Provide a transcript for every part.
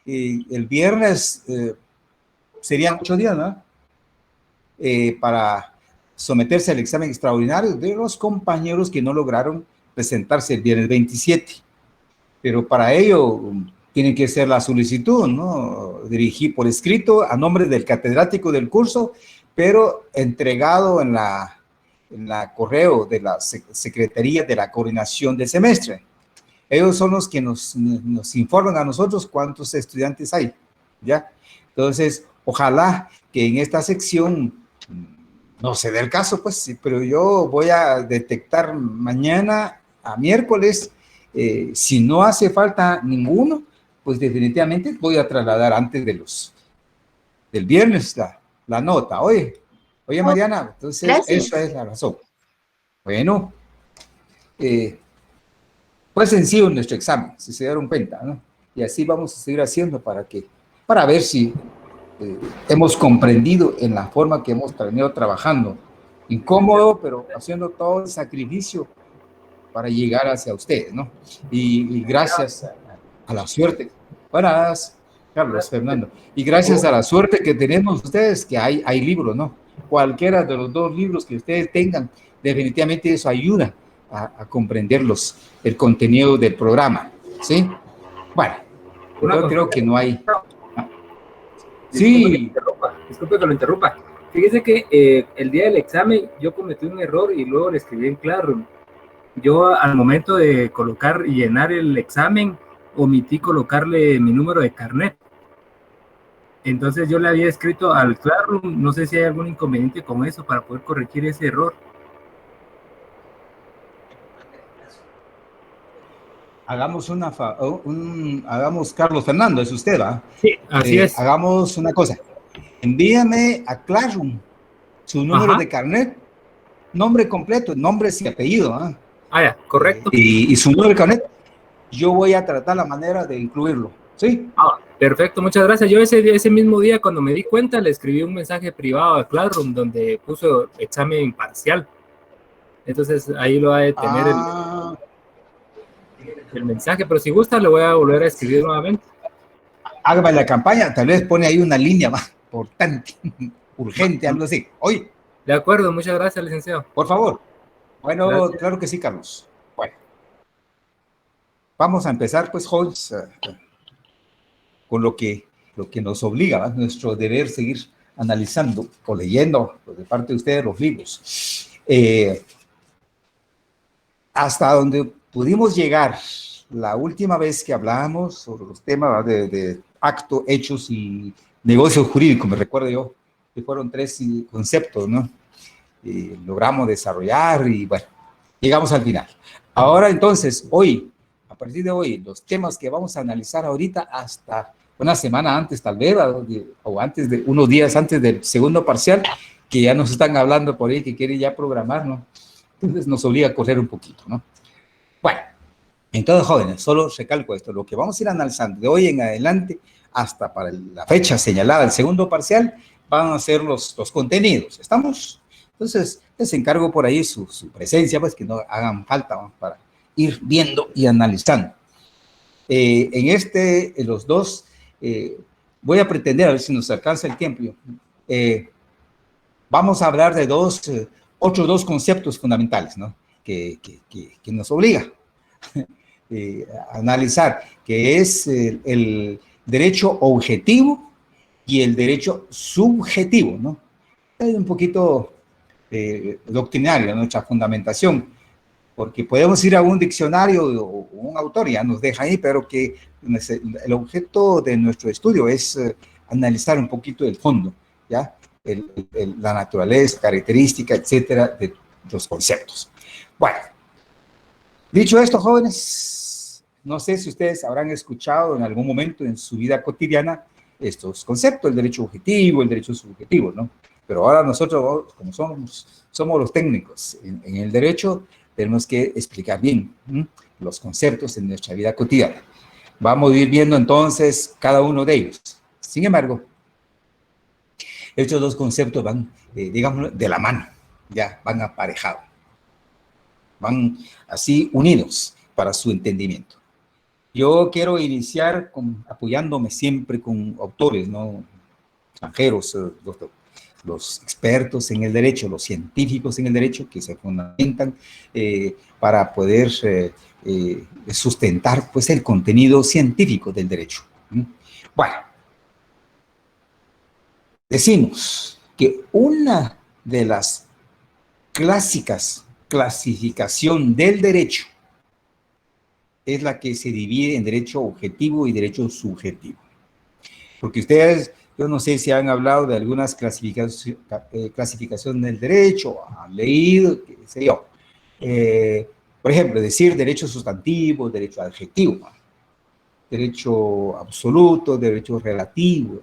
el viernes serían 8 días, ¿no? Para someterse al examen extraordinario de los compañeros que no lograron presentarse el viernes 27. Pero para ello tiene que ser la solicitud, ¿no? Dirigir por escrito a nombre del catedrático del curso, pero entregado en la correo de la Secretaría de la Coordinación del Semestre. Ellos son los que nos informan a nosotros cuántos estudiantes hay, ¿ya? Entonces, ojalá que en esta sección no se dé el caso, pues, sí, pero yo voy a detectar mañana a miércoles, si no hace falta ninguno, pues definitivamente voy a trasladar antes del viernes la nota. Oye, Mariana, entonces gracias. esa es la razón. Bueno, fue sencillo nuestro examen, si se dieron cuenta, ¿no? Y así vamos a seguir haciendo para ver si hemos comprendido en la forma que hemos venido trabajando. Incómodo, pero haciendo todo el sacrificio para llegar hacia ustedes, ¿no? Y gracias a la suerte. Buenas, Carlos, Fernando. Y gracias a la suerte que tenemos ustedes, que hay libros, ¿no? Cualquiera de los dos libros que ustedes tengan, definitivamente eso ayuda a comprender el contenido del programa, ¿sí? Bueno, yo creo que no hay... Sí. Disculpe que lo interrumpa. Fíjese que el día del examen yo cometí un error y luego le escribí en Classroom. Yo al momento de colocar y llenar el examen, omití colocarle mi número de carnet. Entonces yo le había escrito al Classroom, no sé si hay algún inconveniente con eso para poder corregir ese error. Hagamos hagamos Carlos Fernando, es usted, ¿va? Sí, así es. Hagamos una cosa. Envíame a Classroom su número de carnet, nombre completo, nombre y apellido, ¿ah? Ya, correcto. Y su número de carnet. Yo voy a tratar la manera de incluirlo, ¿sí? Perfecto, muchas gracias. Yo ese mismo día, cuando me di cuenta, le escribí un mensaje privado a Classroom donde puso examen parcial. Entonces ahí lo va a tener el mensaje, pero si gusta le voy a volver a escribir nuevamente. Hágame la campaña, tal vez pone ahí una línea más importante, urgente, algo así. Oye. De acuerdo, muchas gracias, licenciado. Por favor. Bueno, gracias. Claro que sí, Carlos. Bueno. Vamos a empezar, pues, jóvenes, con lo que nos obliga, ¿verdad? Nuestro deber seguir analizando o leyendo, pues, de parte de ustedes, los libros. Hasta donde pudimos llegar la última vez que hablábamos sobre los temas de acto, hechos y negocios jurídicos, me recuerdo yo, que fueron 3 conceptos, ¿no? Logramos desarrollar y, bueno, llegamos al final. Ahora, entonces, hoy, a partir de hoy, los temas que vamos a analizar ahorita hasta una semana antes, tal vez, o antes de unos días antes del segundo parcial, que ya nos están hablando por ahí, que quieren ya programar, ¿no? Entonces nos obliga a correr un poquito, ¿no? Bueno, entonces, jóvenes, solo recalco esto, lo que vamos a ir analizando de hoy en adelante hasta para la fecha señalada, el segundo parcial, van a ser los contenidos, ¿estamos? Entonces, les encargo por ahí su presencia, pues que no hagan falta, ¿no? Para ir viendo y analizando. En los dos, voy a pretender, a ver si nos alcanza el tiempo, vamos a hablar de otros 2 conceptos fundamentales, ¿no? Que nos obliga a analizar, que es el derecho objetivo y el derecho subjetivo, ¿no? Es un poquito doctrinario nuestra fundamentación, porque podemos ir a un diccionario o un autor, ya nos deja ahí, pero que el objeto de nuestro estudio es analizar un poquito el fondo, ¿ya? La naturaleza, característica, etcétera, de los conceptos. Bueno, dicho esto, jóvenes, no sé si ustedes habrán escuchado en algún momento en su vida cotidiana estos conceptos, el derecho objetivo, el derecho subjetivo, ¿no? Pero ahora nosotros, como somos los técnicos en el derecho, tenemos que explicar bien los conceptos en nuestra vida cotidiana. Vamos a ir viendo entonces cada uno de ellos. Sin embargo, estos 2 conceptos van, digamos, de la mano, ya van aparejados, van así unidos para su entendimiento. Yo quiero iniciar apoyándome siempre con autores, ¿no? Extranjeros, los expertos en el derecho, los científicos en el derecho, que se fundamentan para poder sustentar pues, el contenido científico del derecho. Bueno, decimos que una de las clásicas clasificación del derecho es la que se divide en derecho objetivo y derecho subjetivo. Porque ustedes, yo no sé si han hablado de algunas clasificaciones del derecho, han leído, qué sé yo. Por ejemplo, decir derecho sustantivo, derecho adjetivo, derecho absoluto, derecho relativo.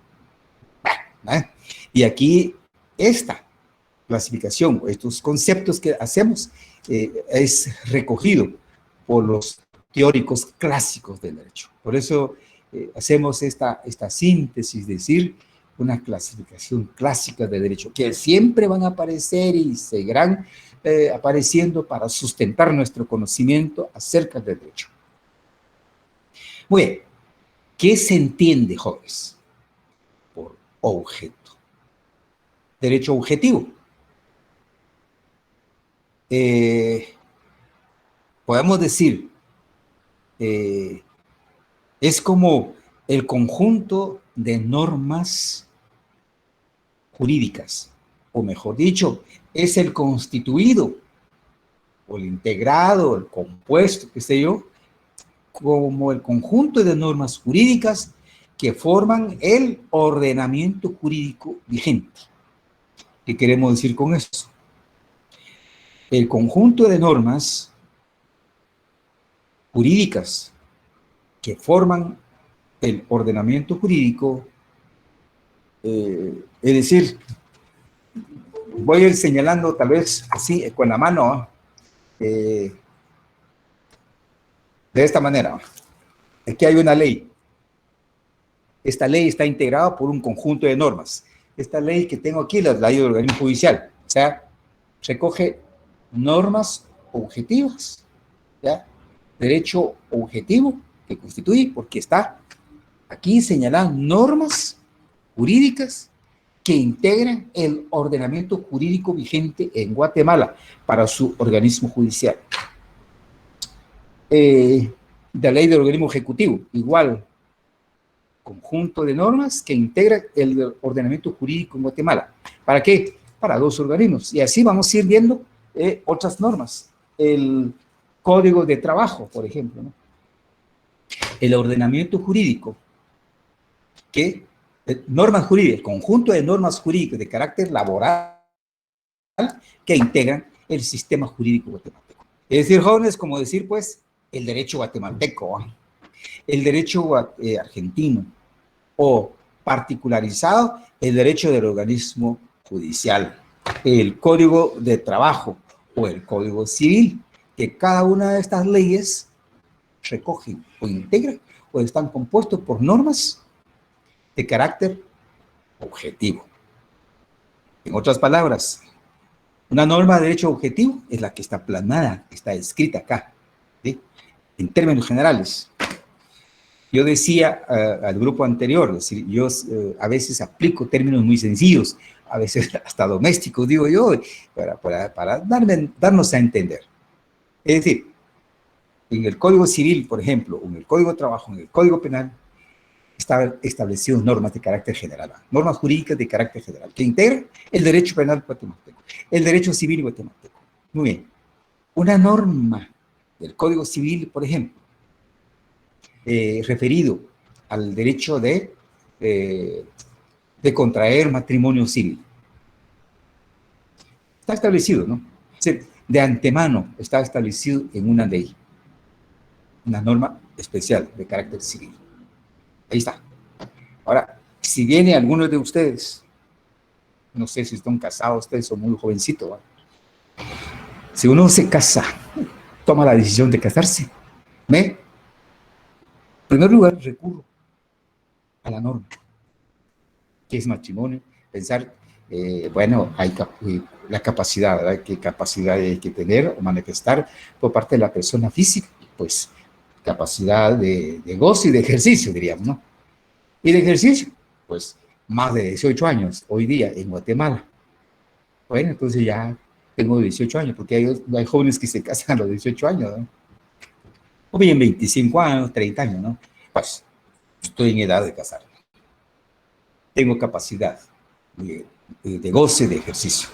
¿Eh? Y aquí esta clasificación, estos conceptos que hacemos, es recogido por los teóricos clásicos del derecho. Por eso hacemos esta síntesis, decir, una clasificación clásica de derecho, que siempre van a aparecer y seguirán apareciendo para sustentar nuestro conocimiento acerca del derecho. Muy bien, ¿qué se entiende, jóvenes, por objeto? Derecho objetivo. Podemos decir, es como el conjunto de normas jurídicas, o mejor dicho, es el constituido, o el integrado, el compuesto, qué sé yo, como el conjunto de normas jurídicas que forman el ordenamiento jurídico vigente. ¿Qué queremos decir con eso? El conjunto de normas jurídicas que forman el ordenamiento jurídico, es decir, voy a ir señalando tal vez así con la mano, de esta manera. Aquí hay una ley. Esta ley está integrada por un conjunto de normas. Esta ley que tengo aquí, la ley del organismo judicial, o sea, recoge normas objetivas, ¿ya? Derecho objetivo que constituye, porque está aquí señalan normas jurídicas que integran el ordenamiento jurídico vigente en Guatemala para su organismo judicial. De la ley del organismo ejecutivo, igual, conjunto de normas que integran el ordenamiento jurídico en Guatemala. ¿Para qué? Para dos organismos. Y así vamos a ir viendo otras normas. El Código de Trabajo, por ejemplo, ¿no? El ordenamiento jurídico, que normas jurídicas, conjunto de normas jurídicas de carácter laboral que integran el sistema jurídico guatemalteco. Es decir, jóvenes, como decir, pues, el derecho guatemalteco, el derecho argentino, o particularizado, el derecho del organismo judicial, el Código de Trabajo o el Código Civil, que cada una de estas leyes recogen o integran o están compuestos por normas de carácter objetivo. En otras palabras, una norma de derecho objetivo es la que está plasmada, está escrita acá, ¿sí? En términos generales. Yo decía al grupo anterior, es decir, yo a veces aplico términos muy sencillos, a veces hasta domésticos, digo yo, para darnos a entender. Es decir, en el Código Civil, por ejemplo, en el Código de Trabajo, en el Código Penal, están establecidas normas de carácter general, normas jurídicas de carácter general, que integran el derecho penal guatemalteco, el derecho civil guatemalteco. Muy bien. Una norma del Código Civil, por ejemplo, referido al derecho de contraer matrimonio civil. Está establecido, ¿no? De antemano está establecido en una ley, una norma especial de carácter civil. Ahí está. Ahora, si viene alguno de ustedes, no sé si están casados, ustedes son muy jovencitos, ¿vale? Si uno se casa, toma la decisión de casarse, en primer lugar, recurro a la norma, que es matrimonio, pensar, bueno, hay la capacidad, ¿verdad? ¿Qué capacidad hay que tener o manifestar por parte de la persona física? Pues capacidad de goce y de ejercicio, diríamos, ¿no? Y de ejercicio, pues más de 18 años hoy día en Guatemala. Bueno, entonces ya tengo 18 años, porque hay jóvenes que se casan a los 18 años, ¿no? O bien 25 años, 30 años, ¿no? Pues estoy en edad de casarme. Tengo capacidad de goce, de ejercicio.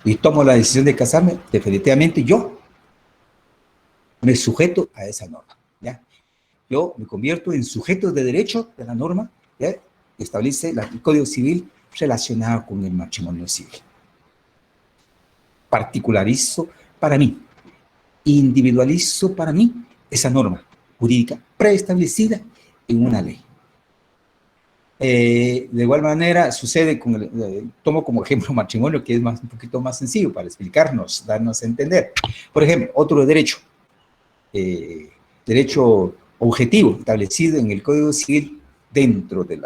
Y tomo la decisión de casarme, definitivamente yo me sujeto a esa norma, ¿ya? Yo me convierto en sujeto de derecho de la norma, ¿ya? Que establece el Código Civil relacionado con el matrimonio civil. Particularizo para mí, individualizo para mí esa norma jurídica preestablecida en una ley. De igual manera sucede con tomo como ejemplo matrimonio, que es un poquito más sencillo para explicarnos, darnos a entender. Por ejemplo, otro derecho, derecho objetivo establecido en el Código Civil dentro del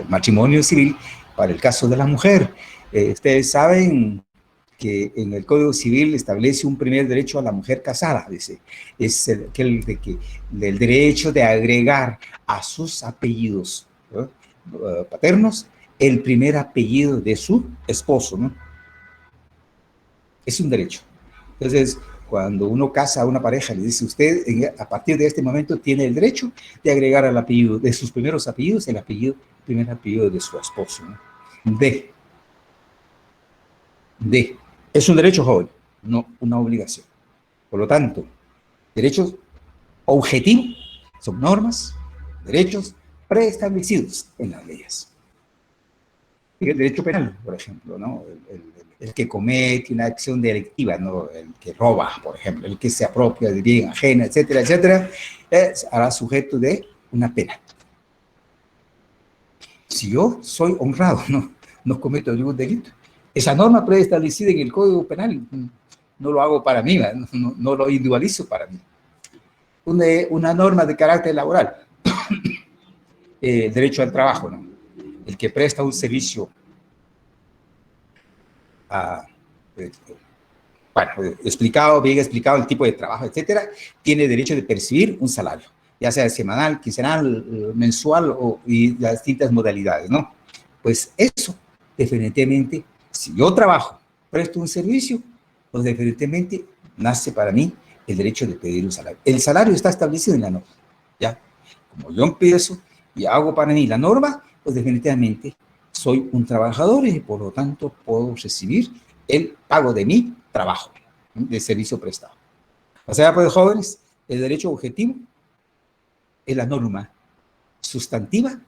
matrimonio civil para el caso de la mujer. Ustedes saben que en el Código Civil establece un primer derecho a la mujer casada, dice, es el del derecho de agregar a sus apellidos, ¿no? Paternos, el primer apellido de su esposo, ¿no? Es un derecho. Entonces, cuando uno casa a una pareja, le dice usted, a partir de este momento tiene el derecho de agregar al apellido, de sus primeros apellidos, el primer apellido de su esposo, ¿no? Es un derecho, joven, no una obligación. Por lo tanto, derechos objetivos son normas, derechos preestablecidos en las leyes. El derecho penal, por ejemplo, ¿no? El que comete una acción delictiva, ¿no? El que roba, por ejemplo, el que se apropia de bien ajena, etcétera, etcétera, hará sujeto de una pena. Si yo soy honrado, no cometo ningún delito, esa norma preestablecida en el Código Penal no lo hago para mí, no lo individualizo para mí. Una norma de carácter laboral, derecho al trabajo, ¿no? El que presta un servicio bueno, bien explicado el tipo de trabajo, etcétera, tiene derecho de percibir un salario, ya sea semanal, quincenal, mensual y las distintas modalidades, ¿no? Pues eso, definitivamente, si yo trabajo, presto un servicio, pues definitivamente nace para mí el derecho de pedir un salario. El salario está establecido en la norma, ¿ya? Como yo empiezo y hago para mí la norma, pues definitivamente soy un trabajador y por lo tanto puedo recibir el pago de mi trabajo, de servicio prestado. O sea, pues jóvenes, el derecho objetivo es la norma sustantiva,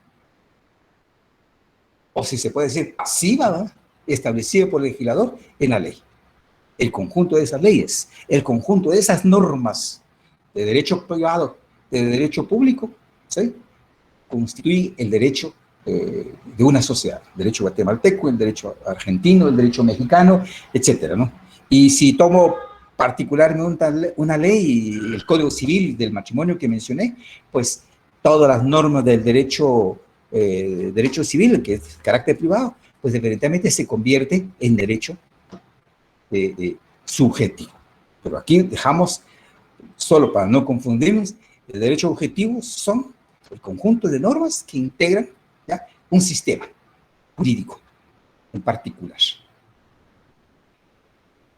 o si se puede decir pasiva, ¿verdad?, establecida por el legislador en la ley. El conjunto de esas leyes, el conjunto de esas normas de derecho privado, de derecho público, ¿sí?, constituye el derecho de una sociedad, el derecho guatemalteco, el derecho argentino, el derecho mexicano, etcétera, ¿no? Y si tomo particularmente una ley, el Código Civil del matrimonio que mencioné, pues todas las normas del derecho civil, que es carácter privado, pues evidentemente se convierte en derecho subjetivo. Pero aquí dejamos, solo para no confundirnos, el derecho objetivo son el conjunto de normas que integran, ¿ya?, un sistema jurídico en particular.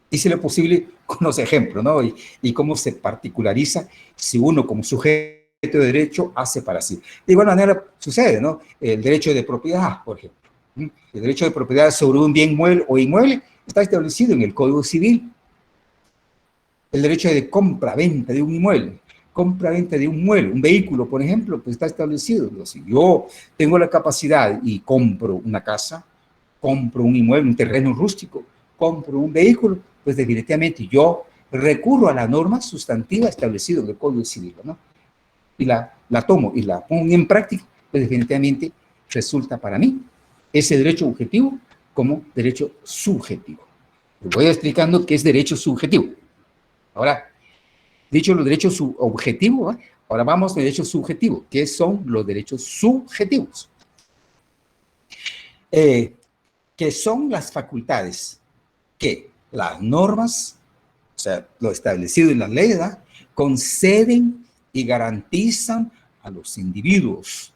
Hice lo posible con los ejemplos, ¿no? Y cómo se particulariza si uno como sujeto de derecho hace para sí. De igual manera sucede, ¿no? El derecho de propiedad, por ejemplo. El derecho de propiedad sobre un bien mueble o inmueble está establecido en el Código Civil. El derecho de compra-venta de un inmueble, compra-venta de un mueble, un vehículo, por ejemplo, pues está establecido. Si yo tengo la capacidad y compro una casa, compro un inmueble, un terreno rústico, compro un vehículo, pues definitivamente yo recurro a la norma sustantiva establecida en el Código Civil, ¿no? Y la tomo y la pongo en práctica, pues definitivamente resulta para mí ese derecho objetivo como derecho subjetivo. Les voy explicando qué es derecho subjetivo. Ahora, dicho los derechos objetivos, ¿eh?, ahora vamos al derecho subjetivo. ¿Qué son los derechos subjetivos? Que son las facultades que las normas, o sea, lo establecido en las leyes, ¿verdad?, conceden y garantizan a los individuos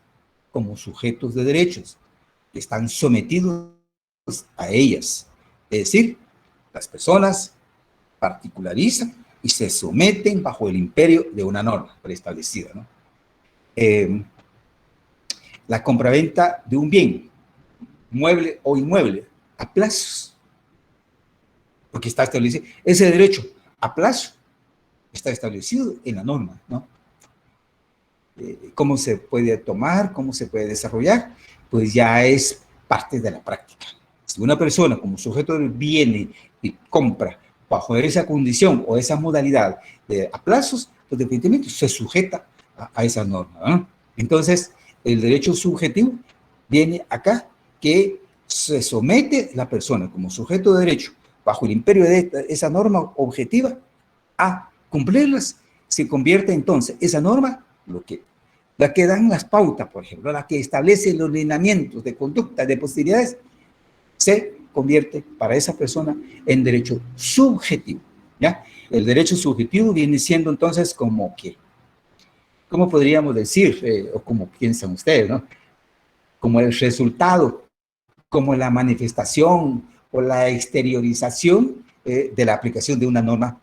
como sujetos de derechos que están sometidos a ellas. Es decir, las personas particularizan y se someten bajo el imperio de una norma preestablecida, ¿no? La compraventa de un bien, mueble o inmueble, a plazos, porque está establecido. Ese derecho a plazo está establecido en la norma, ¿no? ¿Cómo se puede tomar? ¿Cómo se puede desarrollar? Pues ya es parte de la práctica. Si una persona como sujeto viene y compra bajo esa condición o esa modalidad de a plazos, pues definitivamente se sujeta a esa norma, ¿no? Entonces, el derecho subjetivo viene acá que se somete la persona como sujeto de derecho bajo el imperio de esa norma objetiva a cumplirlas. Se convierte entonces esa norma, la que dan las pautas, por ejemplo, la que establece los lineamientos de conducta, de posibilidades, se convierte para esa persona en derecho subjetivo, ¿ya? El derecho subjetivo viene siendo entonces como que, ¿cómo podríamos decir, o como piensan ustedes, ¿no? Como el resultado, como la manifestación o la exteriorización de la aplicación de una norma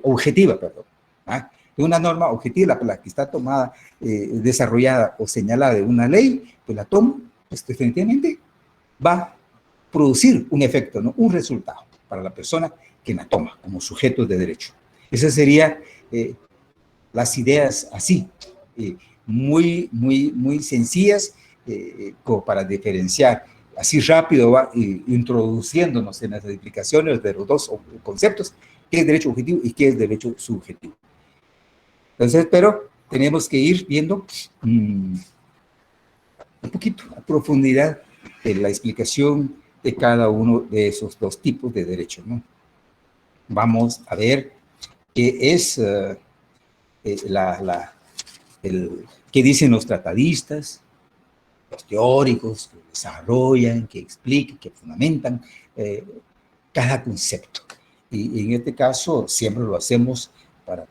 objetiva, perdón, ¿ah? De una norma objetiva, la que está tomada, desarrollada o señalada de una ley, pues la tomo, pues definitivamente va a producir un efecto, ¿no? Un resultado para la persona que la toma como sujeto de derecho. Esas serían las ideas así, muy sencillas, como para diferenciar. Así rápido va introduciéndonos en las explicaciones de los dos conceptos, qué es derecho objetivo y qué es derecho subjetivo. Entonces, pero tenemos que ir viendo un poquito a profundidad de la explicación de cada uno de esos dos tipos de derechos, ¿no? Vamos a ver qué es qué dicen los tratadistas, los teóricos que desarrollan, que explican, que fundamentan cada concepto. Y en este caso siempre lo hacemos para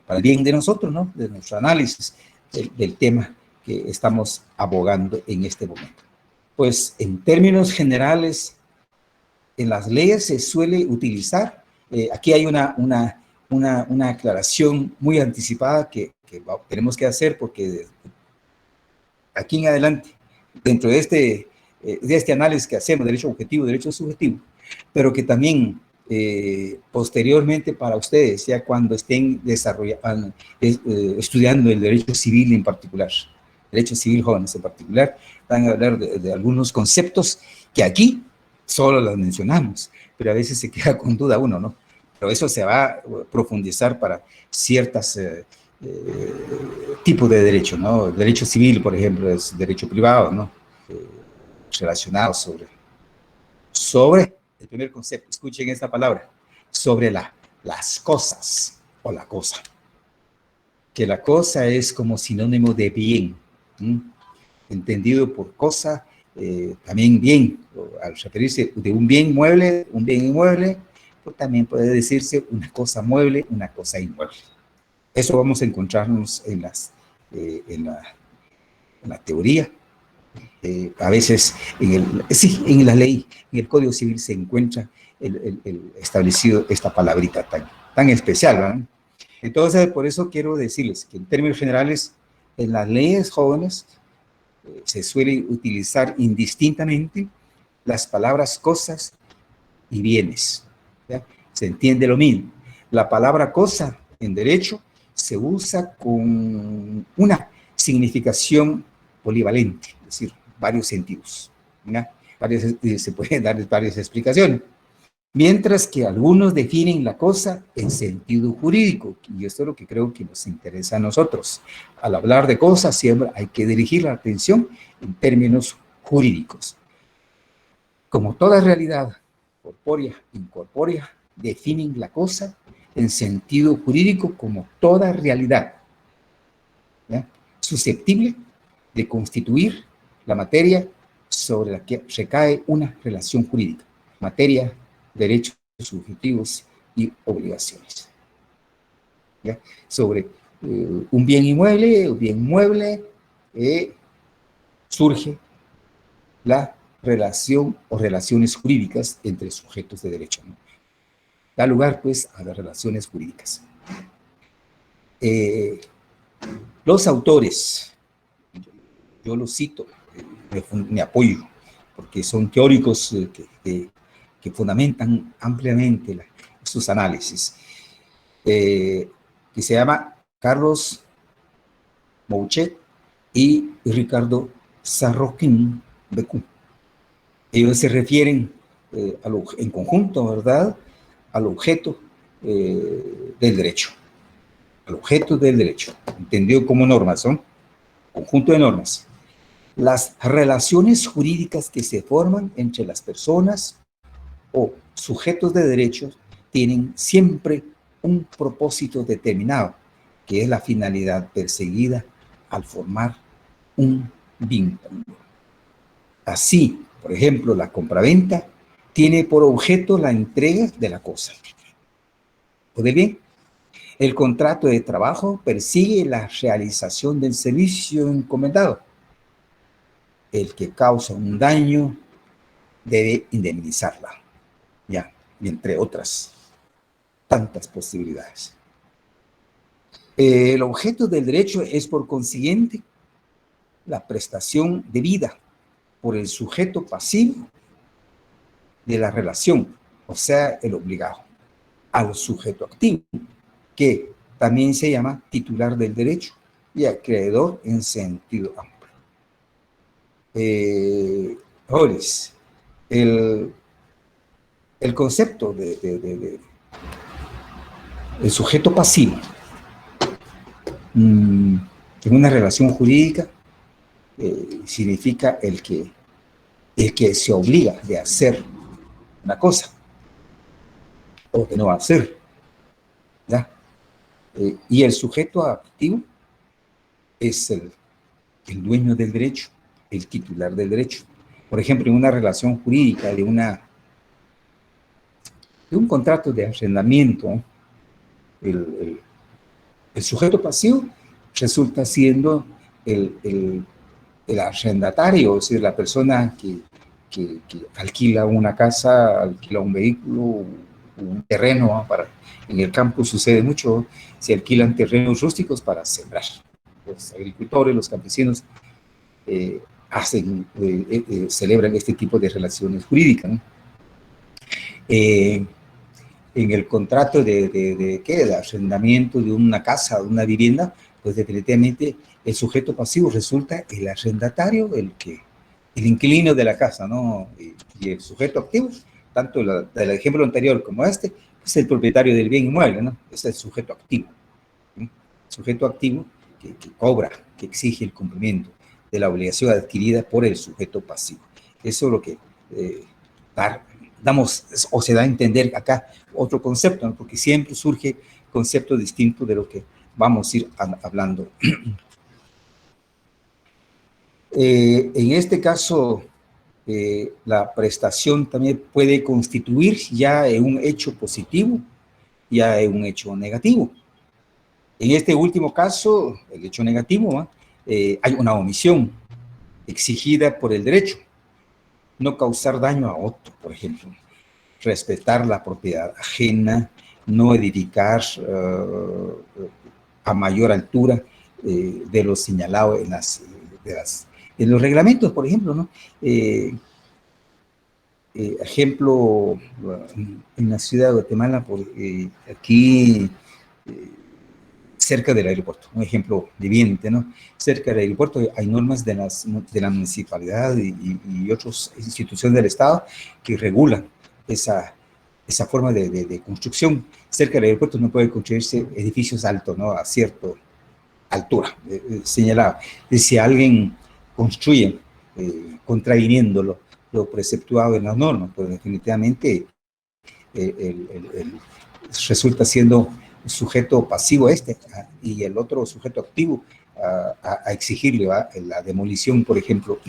el bien de nosotros, ¿no? De nuestro análisis del tema que estamos abogando en este momento. Pues en términos generales, en las leyes se suele utilizar, aquí hay una aclaración muy anticipada que tenemos que hacer porque aquí en adelante, dentro de este análisis que hacemos, derecho objetivo, derecho subjetivo, pero que también posteriormente para ustedes, ya cuando estén estudiando el derecho civil en particular, derecho civil jóvenes en particular, van a hablar de algunos conceptos que aquí solo los mencionamos, pero a veces se queda con duda uno, ¿no? Pero eso se va a profundizar para ciertas tipos de derecho, ¿no? El derecho civil, por ejemplo, es derecho privado, ¿no? Relacionado sobre el primer concepto, escuchen esta palabra, sobre las cosas o la cosa. Que la cosa es como sinónimo de bien, ¿sí? Entendido por cosa, también bien, al referirse de un bien mueble, un bien inmueble, pues también puede decirse una cosa mueble, una cosa inmueble. Eso vamos a encontrarnos en la teoría. A veces en la ley, en el Código Civil se encuentra el establecido esta palabrita tan especial, ¿verdad? Entonces, por eso quiero decirles que en términos generales, en las leyes jóvenes se suele utilizar indistintamente las palabras cosas y bienes, ¿ya? Se entiende lo mismo. La palabra cosa en derecho se usa con una significación polivalente, es decir, varios sentidos, ¿ya? Se pueden dar varias explicaciones. Mientras que algunos definen la cosa en sentido jurídico, y esto es lo que creo que nos interesa a nosotros. Al hablar de cosas siempre hay que dirigir la atención en términos jurídicos. Como toda realidad corpórea, incorpórea, definen la cosa en sentido jurídico como toda realidad, ¿ya? Susceptible de constituir la materia sobre la que recae una relación jurídica, materia, derechos subjetivos y obligaciones, ¿ya? Sobre un bien inmueble, un bien mueble, surge la relación o relaciones jurídicas entre sujetos de derecho, ¿no? Da lugar, pues, a las relaciones jurídicas. Los autores, yo los cito, me apoyo, porque son teóricos que fundamentan ampliamente sus análisis, que se llama Carlos Mouchet y Ricardo Sarroquín Becú. Ellos se refieren en conjunto, ¿verdad?, al objeto del derecho. Al objeto del derecho, entendido como normas, son conjunto de normas. Las relaciones jurídicas que se forman entre las personas o sujetos de derechos tienen siempre un propósito determinado, que es la finalidad perseguida al formar un vínculo. Así, por ejemplo, la compraventa tiene por objeto la entrega de la cosa. ¿O de bien? El contrato de trabajo persigue la realización del servicio encomendado. El que causa un daño debe indemnizarla. Ya, y entre otras tantas posibilidades. El objeto del derecho es, por consiguiente, la prestación debida por el sujeto pasivo de la relación, o sea, el obligado, al sujeto activo, que también se llama titular del derecho y acreedor en sentido amplio. Ahora, el concepto de el sujeto pasivo en una relación jurídica significa el que se obliga de hacer una cosa o de no hacer, ¿ya? Y el sujeto activo es el dueño del derecho, el titular del derecho. Por ejemplo, en una relación jurídica de un contrato de arrendamiento, el sujeto pasivo resulta siendo el arrendatario, es decir, la persona que alquila una casa, alquila un vehículo, un terreno, ¿no? En el campo sucede mucho, se alquilan terrenos rústicos para sembrar. Los agricultores, los campesinos celebran este tipo de relaciones jurídicas, ¿no? En el contrato de arrendamiento de una casa, de una vivienda, pues definitivamente el sujeto pasivo resulta el arrendatario, el inquilino de la casa, ¿no? Y el sujeto activo, tanto del ejemplo anterior como este, es el propietario del bien inmueble, ¿no? Es el sujeto activo. ¿Sí? Sujeto activo que cobra, que exige el cumplimiento de la obligación adquirida por el sujeto pasivo. Eso es lo que damos, o se da a entender acá otro concepto, ¿no? Porque siempre surge concepto distinto de lo que vamos a ir hablando. En este caso, la prestación también puede constituir ya en un hecho positivo, ya en un hecho negativo. En este último caso, el hecho negativo, hay una omisión exigida por el derecho. No causar daño a otro, por ejemplo. Respetar la propiedad ajena, no edificar a mayor altura de lo señalado en los reglamentos, por ejemplo, ¿no? Ejemplo, en la ciudad de Guatemala, aquí cerca del aeropuerto, un ejemplo viviente, ¿no? Cerca del aeropuerto hay normas de la municipalidad y otras instituciones del Estado que regulan esa forma de construcción. Cerca del aeropuerto no pueden construirse edificios altos, ¿no? A cierta altura señalada. Y si alguien construye contraviniendo lo preceptuado en las normas, pues definitivamente resulta siendo sujeto pasivo y el otro sujeto activo a exigirle la demolición, por ejemplo,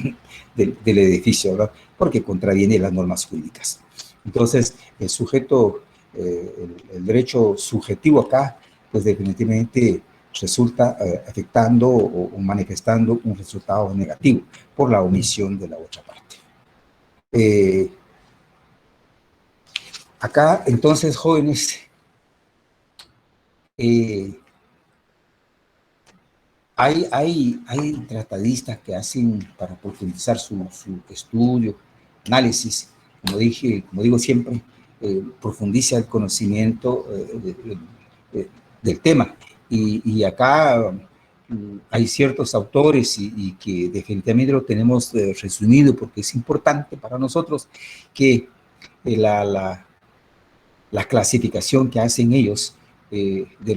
del edificio, ¿verdad? Porque contraviene las normas jurídicas. Entonces, el sujeto, el derecho subjetivo acá, pues definitivamente resulta afectando o manifestando un resultado negativo por la omisión de la otra parte. Acá, entonces, jóvenes, hay tratadistas que hacen para profundizar su estudio, análisis, como digo siempre, profundiza el conocimiento del tema. Y acá hay ciertos autores y que definitivamente lo tenemos resumido porque es importante para nosotros que la clasificación que hacen ellos de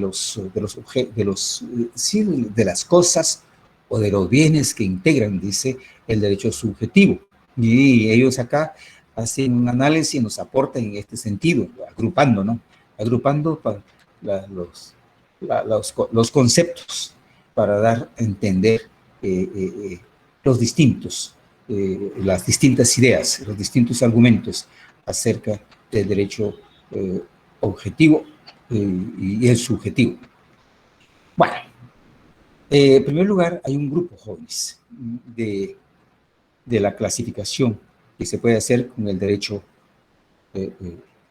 las cosas o de los bienes que integran, dice, el derecho subjetivo. Y ellos acá hacen un análisis y nos aportan en este sentido, agrupando, ¿no? Agrupando los conceptos para dar a entender las distintas ideas, los distintos argumentos acerca del derecho objetivo y el subjetivo. Bueno, en primer lugar, hay un grupo, jóvenes, de la clasificación que se puede hacer con el derecho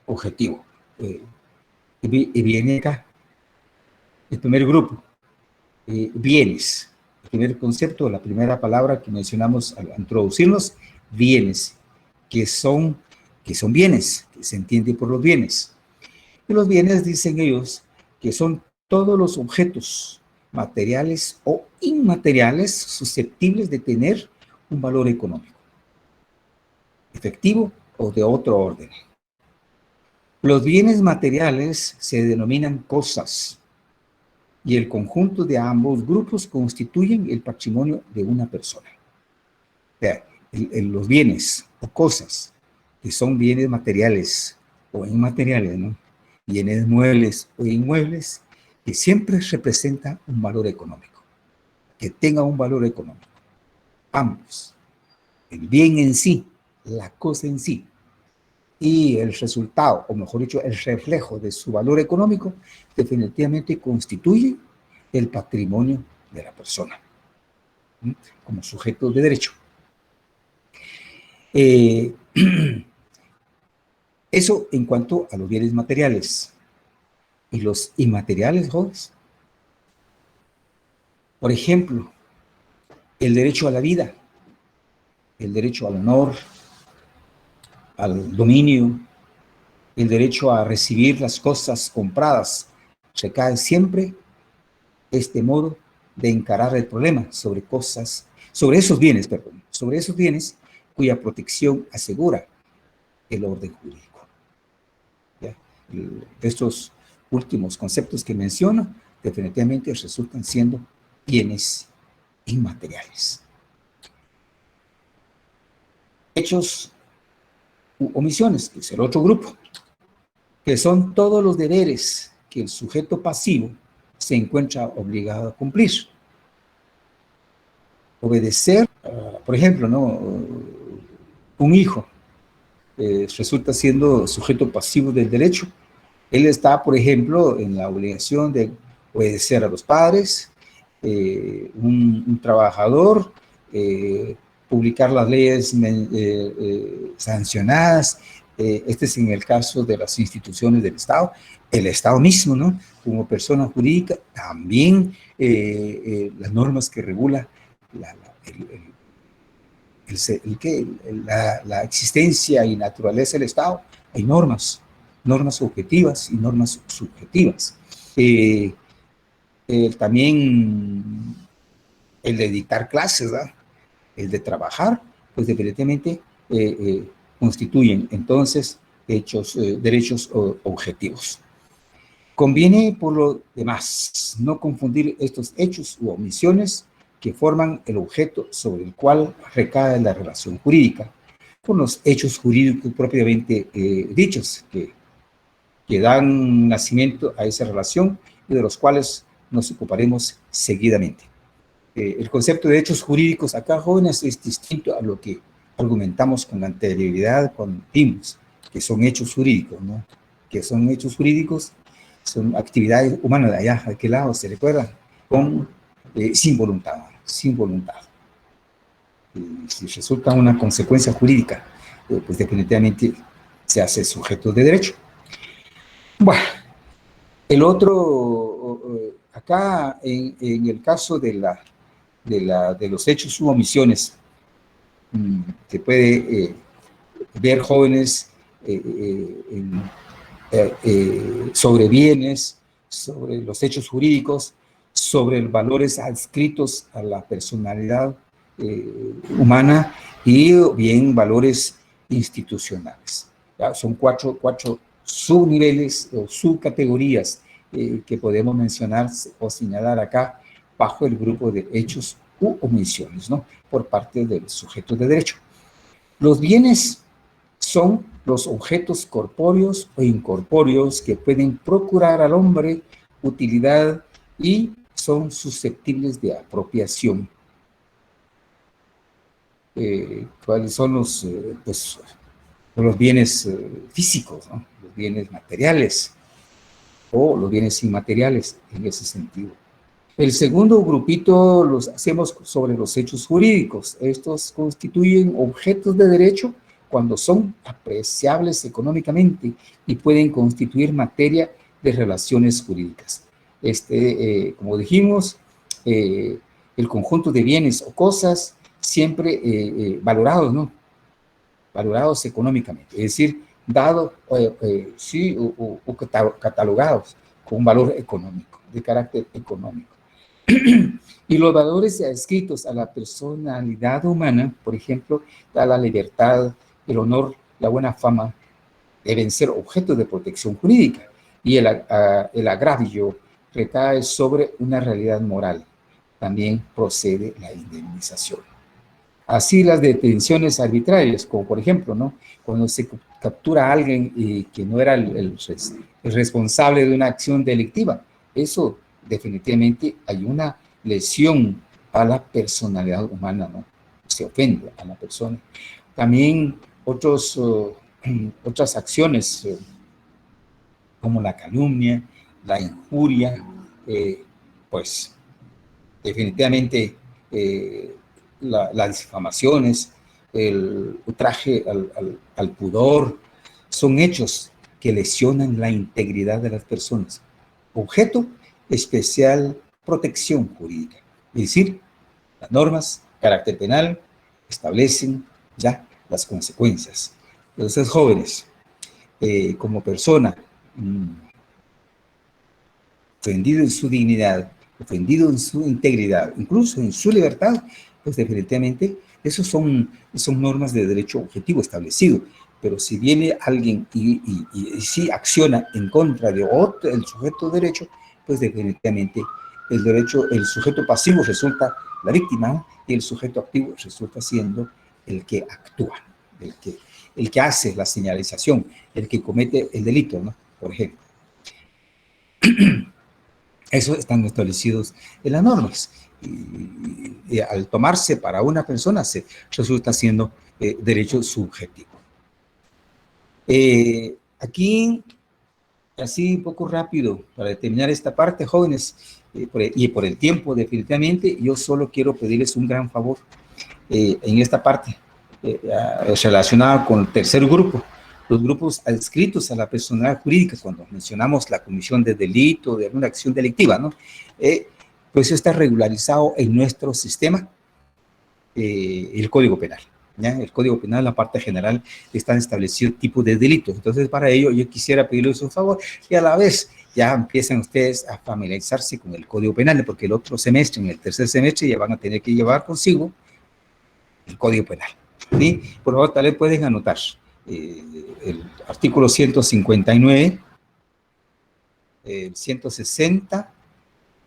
objetivo. Y viene acá el primer grupo, bienes. El primer concepto, la primera palabra que mencionamos al introducirnos, bienes, que son bienes, que se entiende por los bienes. Y los bienes, dicen ellos, que son todos los objetos materiales o inmateriales susceptibles de tener un valor económico, efectivo o de otro orden. Los bienes materiales se denominan cosas y el conjunto de ambos grupos constituyen el patrimonio de una persona. O sea, los bienes o cosas que son bienes materiales o inmateriales, ¿no? Bienes muebles o inmuebles, que siempre representan un valor económico, que tenga un valor económico. Ambos, el bien en sí, la cosa en sí, y el resultado, o mejor dicho, el reflejo de su valor económico, definitivamente constituye el patrimonio de la persona, ¿sí? Como sujeto de derecho. Eso en cuanto a los bienes materiales. ¿Y los inmateriales, jóvenes? Por ejemplo, el derecho a la vida, el derecho al honor, al dominio, el derecho a recibir las cosas compradas, recae siempre este modo de encarar el problema sobre esos bienes cuya protección asegura el orden jurídico. ¿Ya? Estos últimos conceptos que menciono definitivamente resultan siendo bienes inmateriales. Hechos u omisiones, que es el otro grupo, que son todos los deberes que el sujeto pasivo se encuentra obligado a cumplir. Obedecer, por ejemplo, ¿no? Un hijo resulta siendo sujeto pasivo del derecho. Él está, por ejemplo, en la obligación de obedecer a los padres, un trabajador, publicar las leyes sancionadas. Este es en el caso de las instituciones del Estado. El Estado mismo, ¿no? Como persona jurídica, también las normas que regula la existencia y naturaleza del Estado. Hay normas objetivas y normas subjetivas. También el de dictar clases, ¿verdad? El de trabajar, pues definitivamente constituyen entonces derechos objetivos. Conviene, por lo demás, no confundir estos hechos u omisiones que forman el objeto sobre el cual recae la relación jurídica con los hechos jurídicos propiamente dichos que dan nacimiento a esa relación y de los cuales nos ocuparemos seguidamente. El concepto de hechos jurídicos acá, jóvenes, es distinto a lo que argumentamos con anterioridad cuando vimos que son hechos jurídicos, ¿no? Que son hechos jurídicos, son actividades humanas de allá, ¿a qué lado se recuerdan? sin voluntad, sin voluntad. Si resulta una consecuencia jurídica, pues definitivamente se hace sujeto de derecho. Bueno, el otro, acá en el caso de los hechos u omisiones, se puede ver jóvenes sobre bienes, sobre los hechos jurídicos, sobre valores adscritos a la personalidad humana y bien valores institucionales. ¿Ya? Son cuatro subniveles o subcategorías que podemos mencionar o señalar acá bajo el grupo de hechos u omisiones, ¿no? Por parte del sujeto de derecho. Los bienes son los objetos corpóreos o incorpóreos que pueden procurar al hombre utilidad y son susceptibles de apropiación. ¿Cuáles son los bienes físicos, ¿no? Los bienes materiales o los bienes inmateriales en ese sentido? El segundo grupito los hacemos sobre los hechos jurídicos. Estos constituyen objetos de derecho cuando son apreciables económicamente y pueden constituir materia de relaciones jurídicas. Como dijimos, el conjunto de bienes o cosas siempre valorados, ¿no? Valorados económicamente, es decir, dados sí, o catalogados con un valor económico, de carácter económico. Y los valores adscritos a la personalidad humana, por ejemplo, la libertad, el honor, la buena fama, deben ser objetos de protección jurídica y el agravio recae sobre una realidad moral. También procede la indemnización. Así las detenciones arbitrarias, como por ejemplo, ¿no? Cuando se captura a alguien que no era el responsable de una acción delictiva, eso definitivamente hay una lesión a la personalidad humana, ¿no? Se ofende a la persona. También otras acciones como la calumnia, la injuria, pues definitivamente las difamaciones, el ultraje al pudor, son hechos que lesionan la integridad de las personas. Objeto especial protección jurídica. Es decir, las normas, carácter penal, establecen ya las consecuencias. Entonces, jóvenes, como persona, ofendido en su dignidad, ofendido en su integridad, incluso en su libertad, pues definitivamente esos son normas de derecho objetivo establecido. Pero si viene alguien y sí acciona en contra de el sujeto de derecho, pues definitivamente el sujeto pasivo resulta la víctima y el sujeto activo resulta siendo el que actúa, el que hace la señalización, el que comete el delito, ¿no? Por ejemplo. Eso están establecidos en las normas. Y al tomarse para una persona, se resulta siendo derecho subjetivo. Aquí, así un poco rápido, para terminar esta parte, jóvenes, y por el tiempo, definitivamente, yo solo quiero pedirles un gran favor en esta parte, relacionada con el tercer grupo. Los grupos adscritos a la personalidad jurídica, cuando mencionamos la comisión de delito, de alguna acción delictiva, ¿no? Pues eso está regularizado en nuestro sistema, el Código Penal. ¿Ya? El Código Penal, la parte general, están establecidos tipos de delitos. Entonces, para ello, yo quisiera pedirles un favor y a la vez ya empiezan ustedes a familiarizarse con el Código Penal, porque el otro semestre, en el tercer semestre, ya van a tener que llevar consigo el Código Penal. ¿Sí? Por favor, tal vez pueden anotar el artículo 159, 160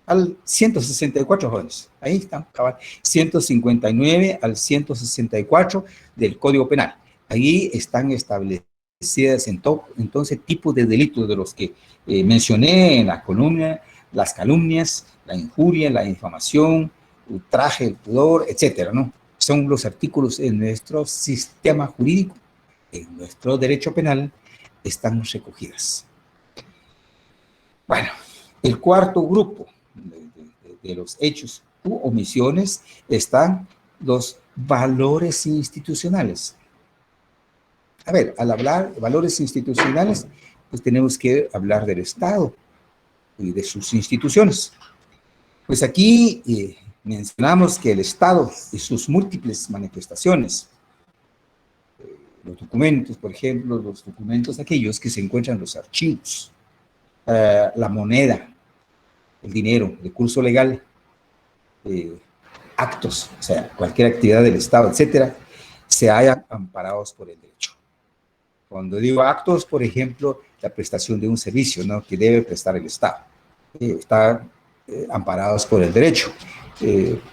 al 164, jóvenes. Ahí están, cabal. 159 al 164 del Código Penal. Ahí están establecidas entonces tipos de delitos de los que mencioné en la columna, las calumnias, la injuria, la difamación, ultraje, el pudor, etcétera, ¿no? Son los artículos en nuestro sistema jurídico, en nuestro derecho penal, están recogidas. Bueno, el cuarto grupo de los hechos u omisiones están los valores institucionales. A ver, al hablar de valores institucionales, pues tenemos que hablar del Estado y de sus instituciones. Pues aquí mencionamos que el Estado y sus múltiples manifestaciones, los documentos, por ejemplo, los documentos aquellos que se encuentran en los archivos, la moneda, el dinero, el curso legal, actos, o sea, cualquier actividad del Estado, etcétera, se hallan amparados por el derecho. Cuando digo actos, por ejemplo, la prestación de un servicio, ¿no?, que debe prestar el Estado, está amparados por el derecho.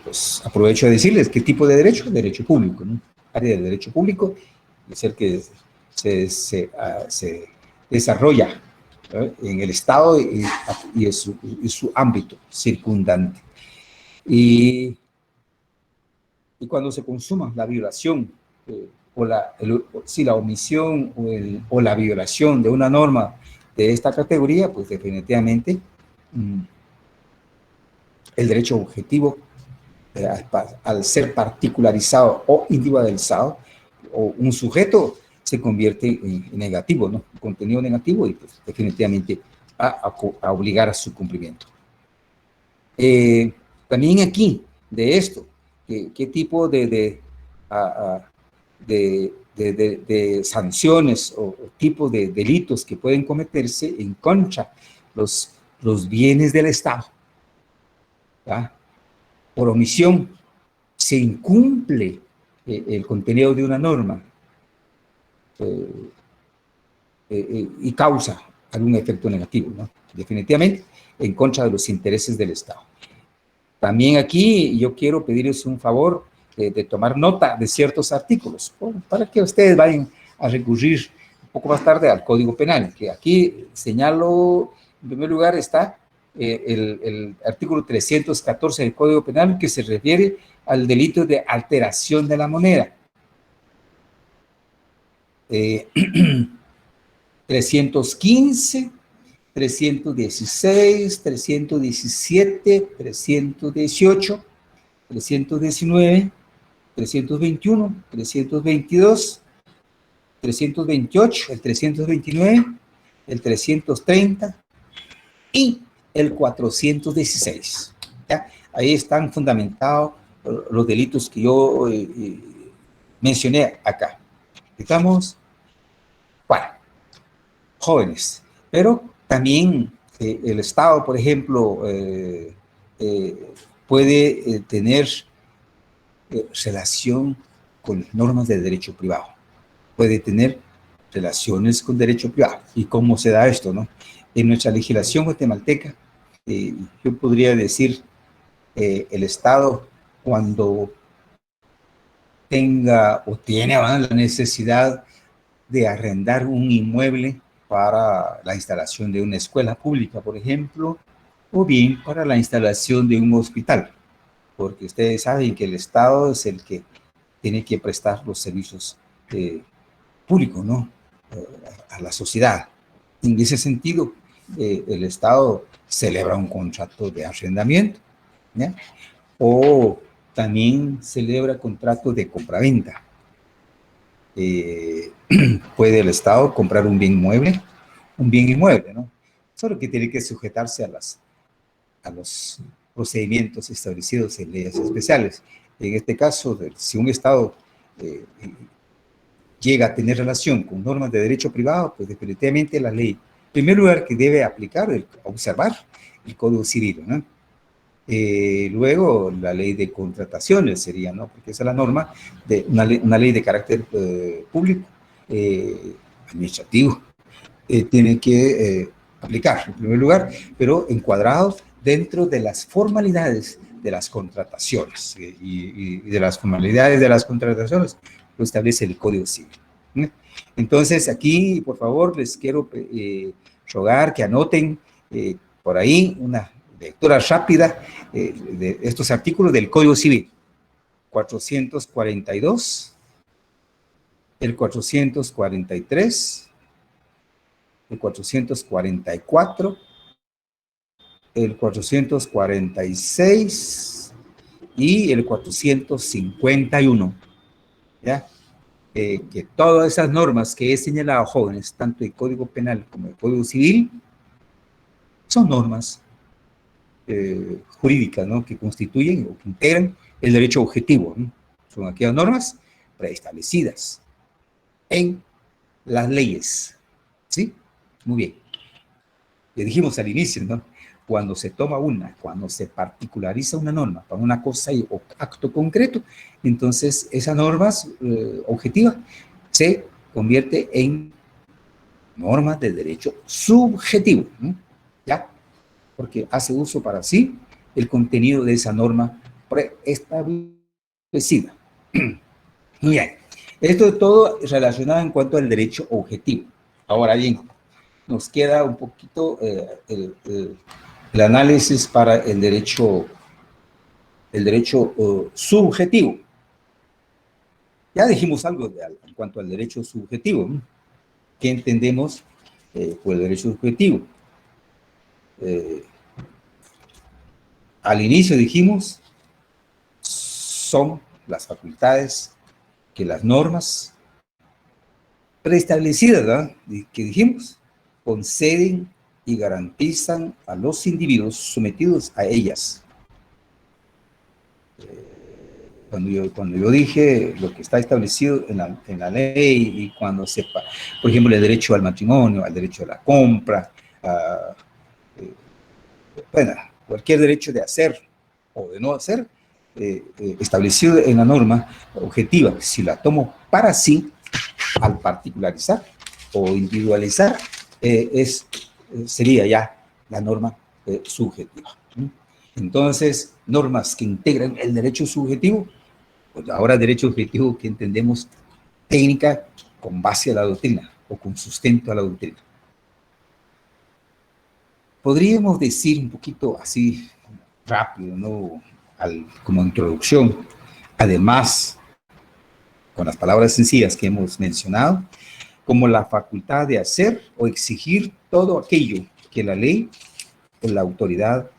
Pues aprovecho de decirles qué tipo de derecho, derecho público, ¿no? Área del derecho público es el que se desarrolla, ¿no?, en el Estado y su ámbito circundante. Y cuando se consuma la violación o la omisión o la violación de una norma de esta categoría, pues definitivamente el derecho objetivo, al ser particularizado o individualizado, o un sujeto se convierte en negativo, ¿no? Contenido negativo, y pues definitivamente a obligar a su cumplimiento. También aquí, de esto, ¿qué tipo de sanciones o tipos de delitos que pueden cometerse en contra los bienes del Estado? ¿Ah? Por omisión se incumple el contenido de una norma y causa algún efecto negativo, ¿no? Definitivamente en contra de los intereses del Estado. También aquí yo quiero pedirles un favor de tomar nota de ciertos artículos, para que ustedes vayan a recurrir un poco más tarde al Código Penal, que aquí señalo, en primer lugar está el artículo 314 del Código Penal, que se refiere al delito de alteración de la moneda. 315, 316, 317, 318, 319, 321, 322, 328, el 329, el 330 y el 416. ¿Ya? Ahí están fundamentados los delitos que yo mencioné acá. Estamos, bueno, jóvenes, pero también el Estado, por ejemplo, puede tener relación con normas de derecho privado, puede tener relaciones con derecho privado. ¿Y cómo se da esto, no? En nuestra legislación guatemalteca, yo podría decir, el Estado, cuando tenga o tiene la necesidad de arrendar un inmueble para la instalación de una escuela pública, por ejemplo, o bien para la instalación de un hospital, porque ustedes saben que el Estado es el que tiene que prestar los servicios públicos, ¿no?, a la sociedad. En ese sentido, el Estado celebra un contrato de arrendamiento, ¿ya?, o también celebra contratos de compraventa. Puede el Estado comprar un bien inmueble, ¿no? Solo que tiene que sujetarse a los procedimientos establecidos en leyes especiales. En este caso, si un Estado llega a tener relación con normas de derecho privado, pues definitivamente la ley, en primer lugar, que debe aplicar, observar el Código Civil, ¿no? Luego la ley de contrataciones sería, ¿no?, porque esa es la norma de una ley de carácter público, administrativo, tiene que aplicar en primer lugar, pero encuadrado dentro de las formalidades de las contrataciones, y de las formalidades de las contrataciones lo establece el Código Civil. Entonces aquí, por favor, les quiero rogar que anoten por ahí una lectura rápida de estos artículos del Código Civil: 442, el 443, el 444, el 446 y el 451, ¿ya? Que todas esas normas que he señalado, jóvenes, tanto el Código Penal como el Código Civil, son normas jurídicas, ¿no? Que constituyen o que integran el derecho objetivo, ¿no? Son aquellas normas preestablecidas en las leyes, ¿sí? Muy bien. Le dijimos al inicio, ¿no? Cuando se particulariza una norma para una cosa o acto concreto, entonces esa norma objetiva se convierte en normas de derecho subjetivo, ¿no? ¿Ya? Porque hace uso para sí el contenido de esa norma preestablecida. Muy bien. Esto es todo relacionado en cuanto al derecho objetivo. Ahora bien, nos queda un poquito el análisis para el derecho subjetivo. Ya dijimos algo en cuanto al derecho subjetivo, ¿no? ¿Qué entendemos por el derecho subjetivo? Al inicio dijimos, son las facultades que las normas preestablecidas, ¿verdad? Que dijimos, conceden y garantizan a los individuos sometidos a ellas. Cuando yo dije lo que está establecido en la ley y cuando sepa, por ejemplo, el derecho al matrimonio, al derecho a la compra, bueno, cualquier derecho de hacer o de no hacer, establecido en la norma objetiva, si la tomo para sí, al particularizar o individualizar, sería ya la norma subjetiva. Entonces, normas que integran el derecho subjetivo, pues ahora derecho objetivo que entendemos técnica con base a la doctrina o con sustento a la doctrina. Podríamos decir un poquito así rápido, ¿no? Como introducción, además, con las palabras sencillas que hemos mencionado, como la facultad de hacer o exigir todo aquello que la ley o la autoridad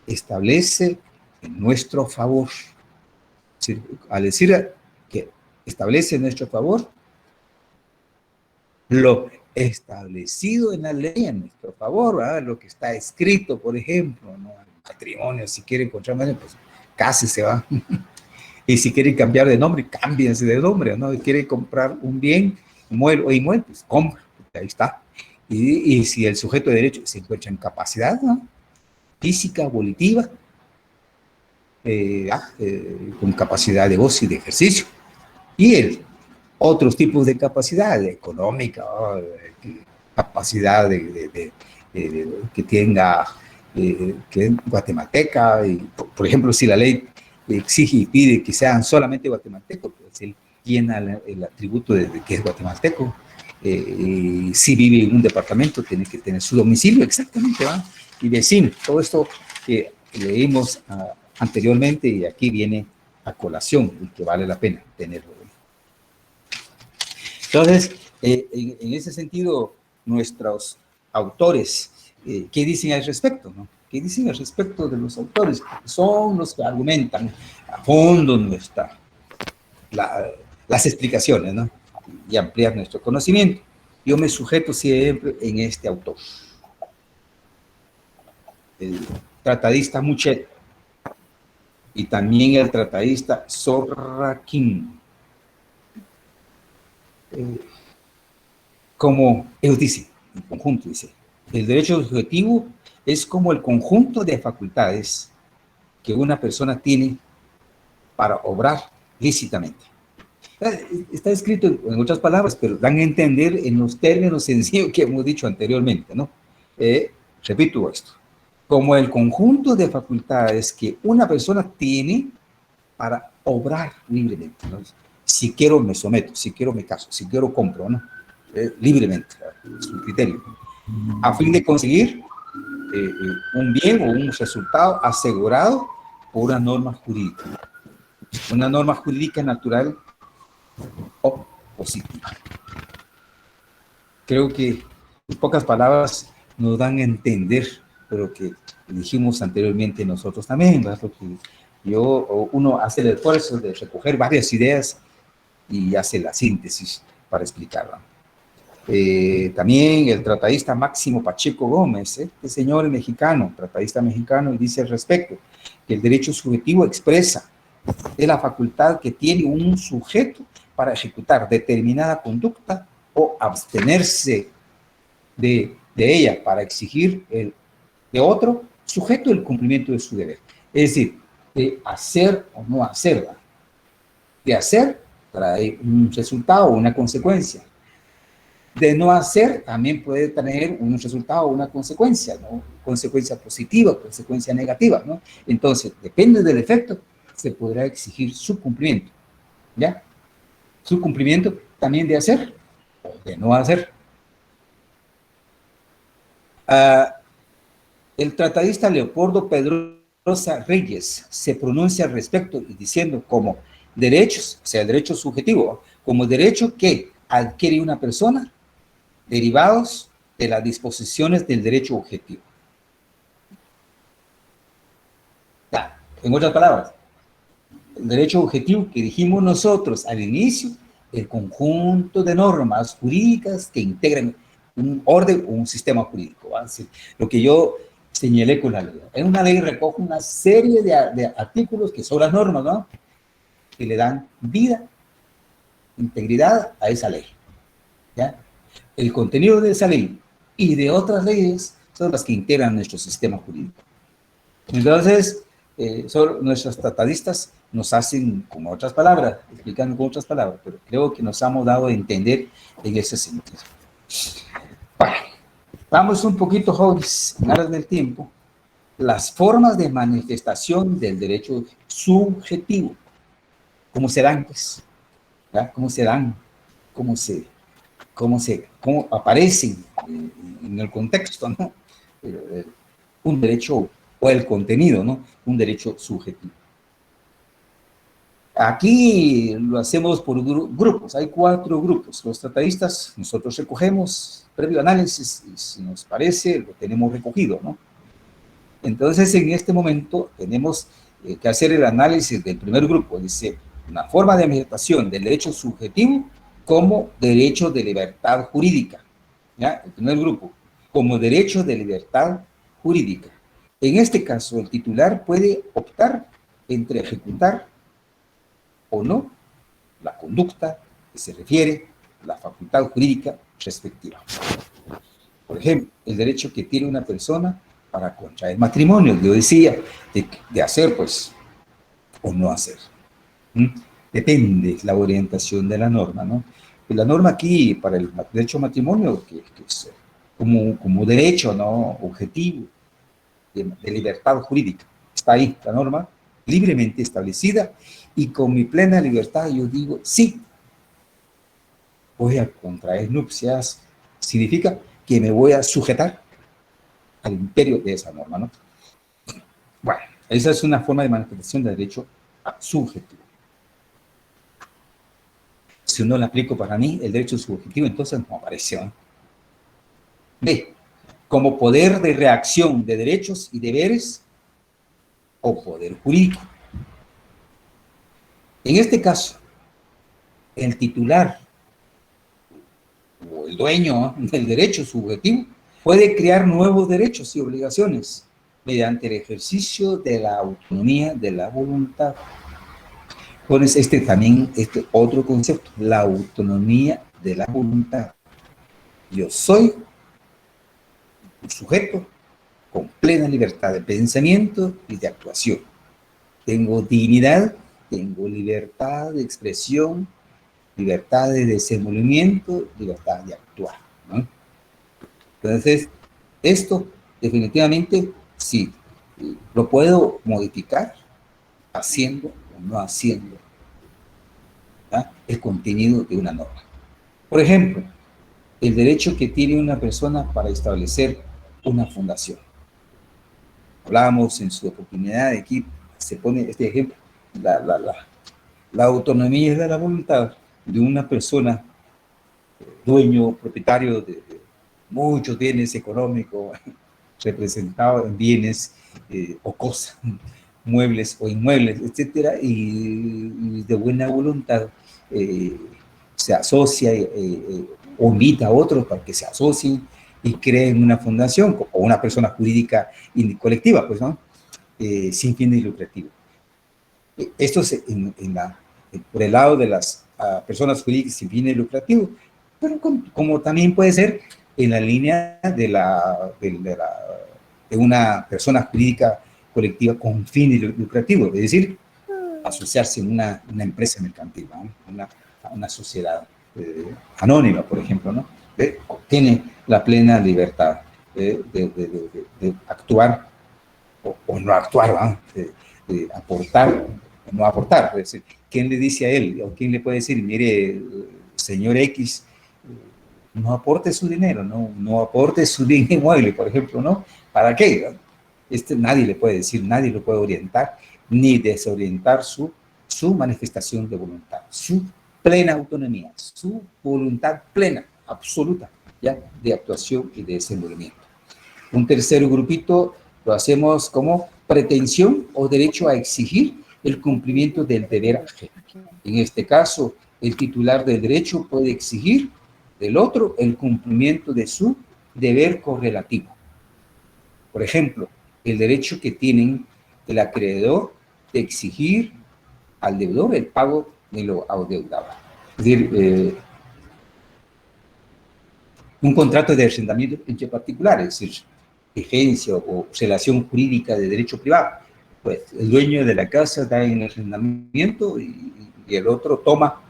establece en nuestro favor. Al decir que establece en nuestro favor, lo establecido en la ley en nuestro favor, ¿verdad? Lo que está escrito, por ejemplo, ¿no? El matrimonio, si quiere encontrar matrimonio, pues cásese, va. Y si quiere cambiar de nombre, cámbiense de nombre, ¿no? Y quiere comprar un bien, inmueble, pues compra, ahí está. Y si el sujeto de derecho se encuentra en capacidad, ¿no? Física, volitiva, con capacidad de goce y de ejercicio. Y otros tipos de capacidad económica, capacidad que tenga, que es guatemalteca, y, por ejemplo, si la ley exige y pide que sean solamente guatemaltecos, pues él llena el atributo de que es guatemalteco. Si vive en un departamento, tiene que tener su domicilio exactamente, ¿va? Y vecino. Todo esto que leímos anteriormente y aquí viene a colación y que vale la pena tenerlo. Entonces, en ese sentido, nuestros autores, ¿qué dicen al respecto, no? ¿Qué dicen al respecto de los autores? Son los que argumentan a fondo las explicaciones, ¿no? Y ampliar nuestro conocimiento. Yo me sujeto siempre en este autor, el tratadista Muchet, y también el tratadista Sorraquín. Como ellos dicen, en conjunto, dice, el derecho subjetivo es como el conjunto de facultades que una persona tiene para obrar lícitamente. Está escrito en otras palabras, pero dan a entender en los términos sencillos que hemos dicho anteriormente, ¿no? Repito esto, como el conjunto de facultades que una persona tiene para obrar libremente, ¿no? Si quiero me someto, si quiero me caso, si quiero compro, ¿no? Libremente, su criterio, a fin de conseguir un bien o un resultado asegurado por una norma jurídica natural o positiva. Creo que en pocas palabras nos dan a entender pero que dijimos anteriormente nosotros también, ¿verdad? Porque uno hace el esfuerzo de recoger varias ideas y hace la síntesis para explicarla. También el tratadista Máximo Pacheco Gómez, este señor mexicano, tratadista mexicano, y dice al respecto que el derecho subjetivo expresa de la facultad que tiene un sujeto para ejecutar determinada conducta o abstenerse de ella para exigir de otro sujeto el cumplimiento de su deber. Es decir, de hacer o no hacer. De hacer trae un resultado o una consecuencia. De no hacer también puede tener un resultado o una consecuencia, ¿no? Consecuencia positiva, consecuencia negativa, ¿no? Entonces, depende del efecto, se podrá exigir su cumplimiento, ¿ya? Su cumplimiento también de hacer o de no hacer. El tratadista Leopoldo Pedrosa Reyes se pronuncia al respecto y diciendo como derechos, o sea, el derecho subjetivo, como derecho que adquiere una persona derivados de las disposiciones del derecho objetivo. En otras palabras, el derecho objetivo que dijimos nosotros al inicio, el conjunto de normas jurídicas que integran un orden o un sistema jurídico. Así, lo que yo señalé con la ley. En una ley recoge una serie de artículos que son las normas, ¿no? Que le dan vida, integridad a esa ley. ¿Ya? El contenido de esa ley y de otras leyes son las que integran nuestro sistema jurídico. Entonces, nuestros tratadistas nos hacen con otras palabras, explicando con otras palabras, pero creo que nos hemos dado a entender en ese sentido. Bueno, vamos un poquito, jóvenes, en aras del tiempo, las formas de manifestación del derecho subjetivo. ¿Cómo se dan, pues? ¿Ya? ¿Cómo se dan? ¿Cómo aparecen en el contexto, ¿no? Un derecho o el contenido, ¿no? Un derecho subjetivo. Aquí lo hacemos por grupos, hay 4 grupos. Los tratadistas, nosotros recogemos previo análisis y si nos parece, lo tenemos recogido, ¿no? Entonces, en este momento tenemos que hacer el análisis del primer grupo. Dice, una forma de manifestación del derecho subjetivo como derecho de libertad jurídica. ¿Ya? El primer grupo, como derecho de libertad jurídica. En este caso, el titular puede optar entre ejecutar o no la conducta que se refiere a la facultad jurídica respectiva. Por ejemplo, el derecho que tiene una persona para contraer matrimonio, yo decía, de hacer, pues, o no hacer. Depende la orientación de la norma, ¿no? Y la norma aquí, para el derecho a matrimonio, que es como derecho, ¿no? Objetivo, de libertad jurídica. Está ahí la norma, libremente establecida, y con mi plena libertad yo digo, sí, voy a contraer nupcias, significa que me voy a sujetar al imperio de esa norma, ¿no? Bueno, esa es una forma de manifestación de derecho subjetivo. Si uno la aplico para mí, el derecho subjetivo, entonces no aparece, ¿no? B, como poder de reacción de derechos y deberes o poder jurídico. En este caso, el titular o el dueño del derecho subjetivo puede crear nuevos derechos y obligaciones mediante el ejercicio de la autonomía de la voluntad. Pones también otro concepto, la autonomía de la voluntad. Yo soy un sujeto con plena libertad de pensamiento y de actuación. Tengo dignidad, tengo libertad de expresión, libertad de desenvolvimiento, libertad de actuar, ¿no? Entonces, esto definitivamente sí, lo puedo modificar haciendo o no haciendo, ¿verdad? El contenido de una norma. Por ejemplo, el derecho que tiene una persona para establecer una fundación. Hablábamos en su oportunidad, aquí se pone este ejemplo, la autonomía de la voluntad de una persona, dueño, propietario de muchos bienes económicos, representado en bienes o cosas, muebles o inmuebles, etcétera, y de buena voluntad se asocia o invita a otros para que se asocien y creen una fundación o una persona jurídica colectiva, pues, ¿no? Sin fines lucrativos. Esto es por el lado de las personas jurídicas sin fines lucrativos, pero como también puede ser en la línea de una persona jurídica colectiva con fines lucrativos, es decir, asociarse en una empresa mercantil, ¿no? una sociedad anónima, por ejemplo, ¿no? Tiene la plena libertad de actuar o no actuar, ¿no? De aportar o no aportar. Es decir, ¿quién le dice a él o quién le puede decir, mire, señor X, no aporte su dinero, no aporte su bien inmueble, por ejemplo, ¿no? ¿Para qué? Nadie le puede decir, nadie lo puede orientar, ni desorientar su manifestación de voluntad, su plena autonomía, su voluntad plena, absoluta, ¿ya? De actuación y de desenvolvimiento. Un tercer grupito lo hacemos como pretensión o derecho a exigir el cumplimiento del deber ajeno. En este caso, el titular del derecho puede exigir del otro el cumplimiento de su deber correlativo. Por ejemplo, el derecho que tienen el acreedor de exigir al deudor el pago de lo adeudado. Es decir, un contrato de arrendamiento entre particulares, es decir, vigencia o relación jurídica de derecho privado. Pues el dueño de la casa da en arrendamiento y el otro toma,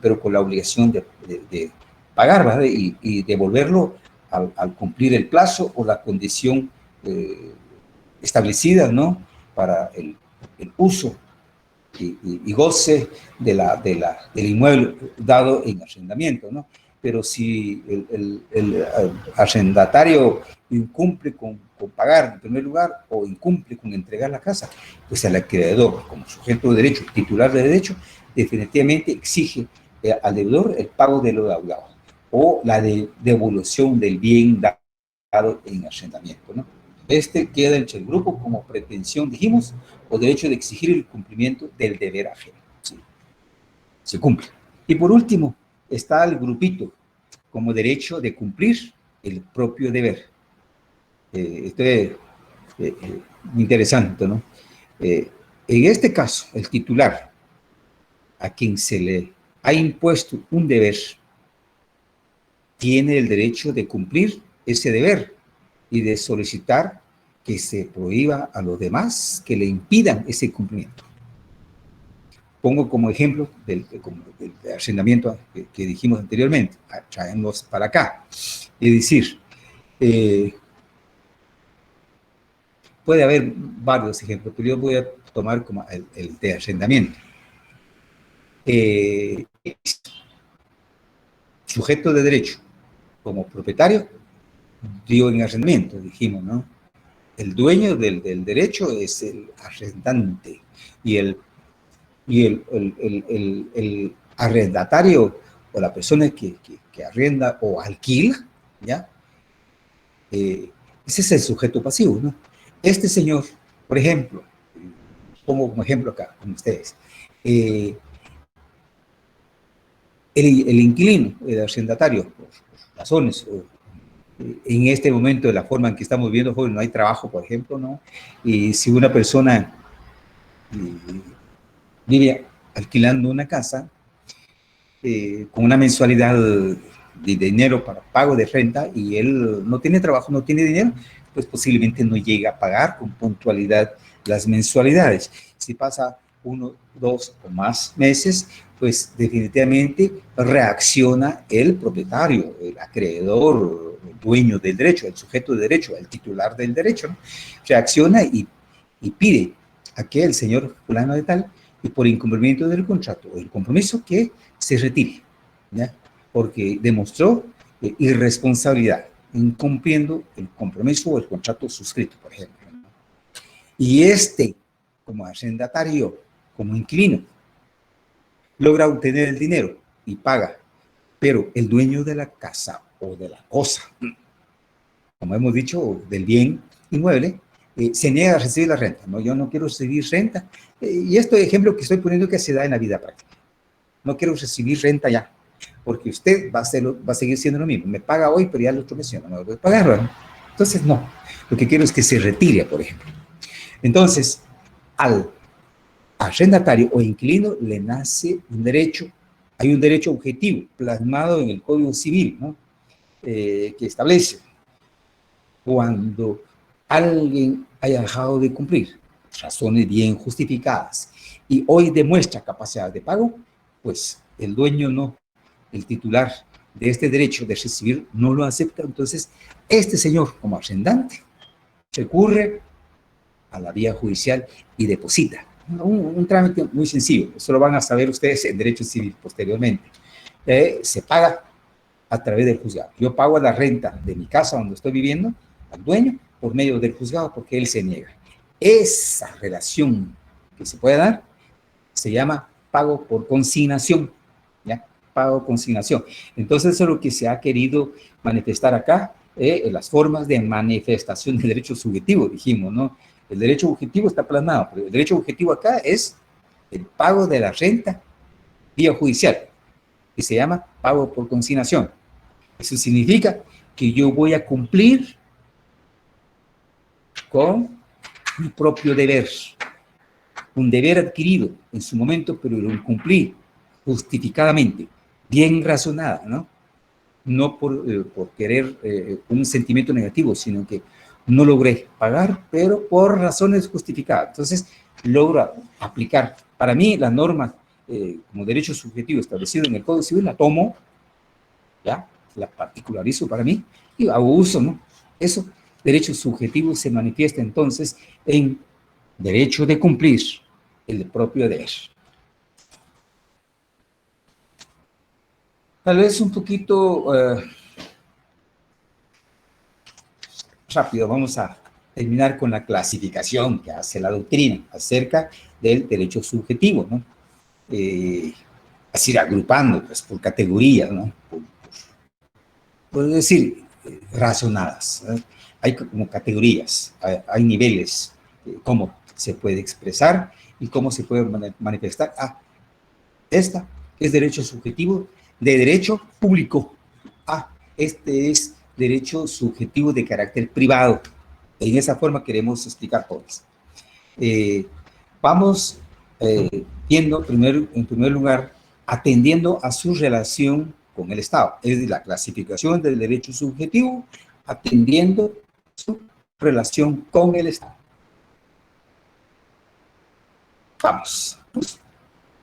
pero con la obligación de pagar, ¿verdad? Y devolverlo al cumplir el plazo o la condición establecida, ¿no? Para el uso y goce del inmueble dado en arrendamiento, ¿no? Pero si el arrendatario incumple con pagar en primer lugar o incumple con entregar la casa, pues el acreedor, como sujeto de derecho, titular de derecho, definitivamente exige al deudor el pago de lo deudado o la devolución del bien dado en arrendamiento, ¿no? Queda entre el grupo como pretensión, dijimos, o derecho de exigir el cumplimiento del deber ajeno. ¿Sí? Se cumple. Y por último, está el grupito como derecho de cumplir el propio deber. Esto es interesante, ¿no? En este caso, el titular, a quien se le ha impuesto un deber, tiene el derecho de cumplir ese deber y de solicitar que se prohíba a los demás que le impidan ese cumplimiento. Pongo como ejemplo del arrendamiento que dijimos anteriormente, traemos para acá. Es decir, puede haber varios ejemplos, pero yo voy a tomar como el de arrendamiento. Sujeto de derecho, como propietario, dio en arrendamiento, dijimos, ¿no? El dueño del derecho es el arrendante y el arrendatario o la persona que arrenda o alquila, ¿ya? Ese es el sujeto pasivo, ¿no? Este señor, por ejemplo, pongo como ejemplo acá con ustedes, el inquilino, el arrendatario, por razones, en este momento, de la forma en que estamos viviendo, joven, no hay trabajo, por ejemplo, ¿no? Y si una persona vive alquilando una casa con una mensualidad de dinero para pago de renta y él no tiene trabajo, no tiene dinero, pues posiblemente no llega a pagar con puntualidad las mensualidades. Si pasa 1, 2 o más meses, pues definitivamente reacciona el propietario, el acreedor, el dueño del derecho, el sujeto de derecho, el titular del derecho, ¿no? Reacciona y pide a que el señor fulano de tal, y por incumplimiento del contrato o el compromiso, que se retire, ¿ya? Porque demostró irresponsabilidad, incumpliendo el compromiso o el contrato suscrito, por ejemplo, ¿no? Y como arrendatario, como inquilino, logra obtener el dinero y paga, pero el dueño de la casa o de la cosa como hemos dicho, del bien inmueble, se niega a recibir la renta, ¿no? Yo no quiero recibir renta, y este ejemplo que estoy poniendo que se da en la vida práctica. No quiero recibir renta ya, porque usted va a seguir siendo lo mismo. Me paga hoy, pero ya el otro mes no me voy a pagar, ¿no? Entonces, no. Lo que quiero es que se retire, por ejemplo. Entonces, al arrendatario o inquilino le nace un derecho, hay un derecho objetivo plasmado en el Código Civil, ¿no? Que establece cuando alguien haya dejado de cumplir razones bien justificadas y hoy demuestra capacidad de pago, pues el dueño no, el titular de este derecho de recibir no lo acepta. Entonces, este señor, como arrendante, recurre a la vía judicial y deposita. Un trámite muy sencillo, eso lo van a saber ustedes en derecho civil posteriormente. Se paga a través del juzgado. Yo pago la renta de mi casa donde estoy viviendo al dueño por medio del juzgado porque él se niega. Esa relación que se puede dar se llama pago por consignación, ¿ya? Pago por consignación. Entonces, eso es lo que se ha querido manifestar acá, las formas de manifestación del derecho subjetivo, dijimos, ¿no? El derecho objetivo está plasmado, pero el derecho objetivo acá es el pago de la renta vía judicial, que se llama pago por consignación. Eso significa que yo voy a cumplir con mi propio deber, un deber adquirido en su momento, pero lo cumplí justificadamente, bien razonada, ¿no? No por querer un sentimiento negativo, sino que no logré pagar, pero por razones justificadas. Entonces, logro aplicar. Para mí, la norma como derecho subjetivo establecido en el Código Civil, la tomo, ¿ya? La particularizo para mí y hago uso, ¿no? Eso, derecho subjetivo, se manifiesta entonces en derecho de cumplir el propio deber. Tal vez un poquito rápido, vamos a terminar con la clasificación que hace la doctrina acerca del derecho subjetivo, ¿no? Así agrupando, pues, por categorías, ¿no? Puedo decir, razonadas, ¿no? Hay como categorías, hay niveles, cómo se puede expresar y cómo se puede manifestar. Esta es derecho subjetivo de derecho público. Este es derecho subjetivo de carácter privado. En esa forma queremos explicar todas. Vamos viendo en primer lugar, atendiendo a su relación con el Estado. Es decir, la clasificación del derecho subjetivo, atendiendo su relación con el Estado. Vamos.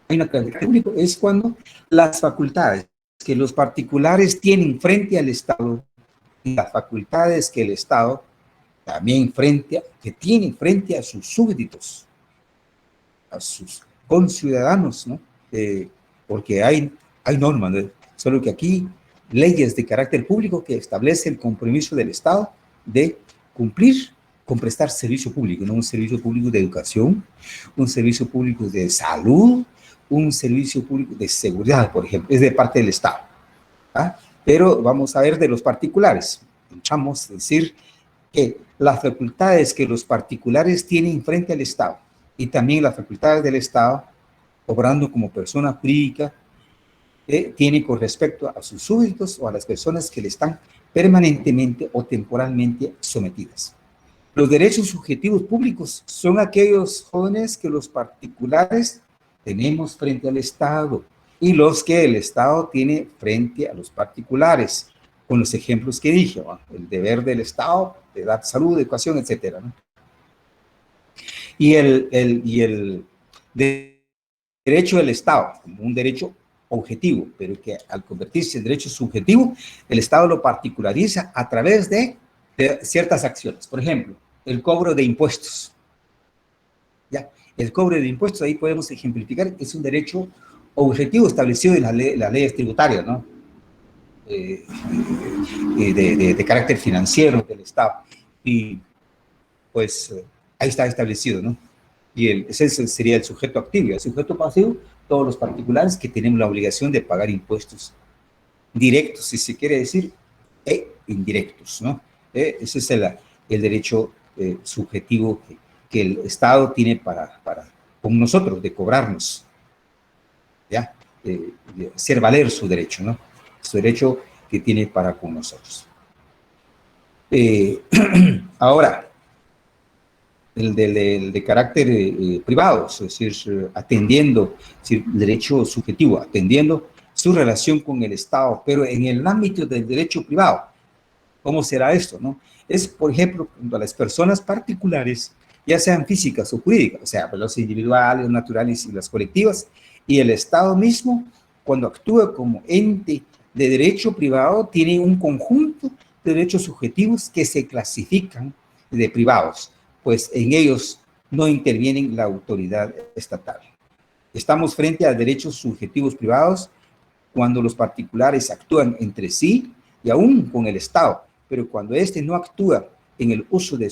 Hay una característica, es cuando las facultades que los particulares tienen frente al Estado y las facultades que el Estado también tiene frente a sus súbditos, a sus conciudadanos, ¿no? Porque hay normas, ¿no? Solo que aquí leyes de carácter público que establece el compromiso del Estado de cumplir con prestar servicio público, no un servicio público de educación, un servicio público de salud, un servicio público de seguridad, por ejemplo, es de parte del Estado. Pero vamos a ver de los particulares. Vamos a decir que las facultades que los particulares tienen frente al Estado y también las facultades del Estado, obrando como persona jurídica, tiene con respecto a sus súbditos o a las personas que le están permanentemente o temporalmente sometidas. Los derechos subjetivos públicos son aquellos jóvenes que los particulares tenemos frente al Estado y los que el Estado tiene frente a los particulares, con los ejemplos que dije, ¿no? El deber del Estado de dar salud, educación, etcétera, ¿no? Y el derecho del Estado, como un derecho objetivo, pero que al convertirse en derecho subjetivo, el Estado lo particulariza a través de ciertas acciones. Por ejemplo, el cobro de impuestos. ¿Ya? El cobro de impuestos, ahí podemos ejemplificar, es un derecho objetivo establecido en las leyes tributarias, ¿no? De carácter financiero del Estado. Y pues ahí está establecido, ¿no? Y ese sería el sujeto activo. Y el sujeto pasivo, todos los particulares que tenemos la obligación de pagar impuestos directos, si se quiere decir, e indirectos, ¿no? Ese es el derecho subjetivo que el Estado tiene con nosotros, de cobrarnos, ¿ya? De hacer valer su derecho, ¿no? Su derecho que tiene para con nosotros. Ahora, el de carácter privado, es decir, atendiendo, es decir, derecho subjetivo, atendiendo su relación con el Estado, pero en el ámbito del derecho privado. ¿Cómo será esto, no? Es, por ejemplo, cuando las personas particulares, ya sean físicas o jurídicas, o sea, los individuales, los naturales y las colectivas, y el Estado mismo, cuando actúa como ente de derecho privado, tiene un conjunto de derechos subjetivos que se clasifican de privados, pues en ellos no intervienen la autoridad estatal. Estamos frente a derechos subjetivos privados cuando los particulares actúan entre sí y aún con el Estado, pero cuando éste no actúa en el uso del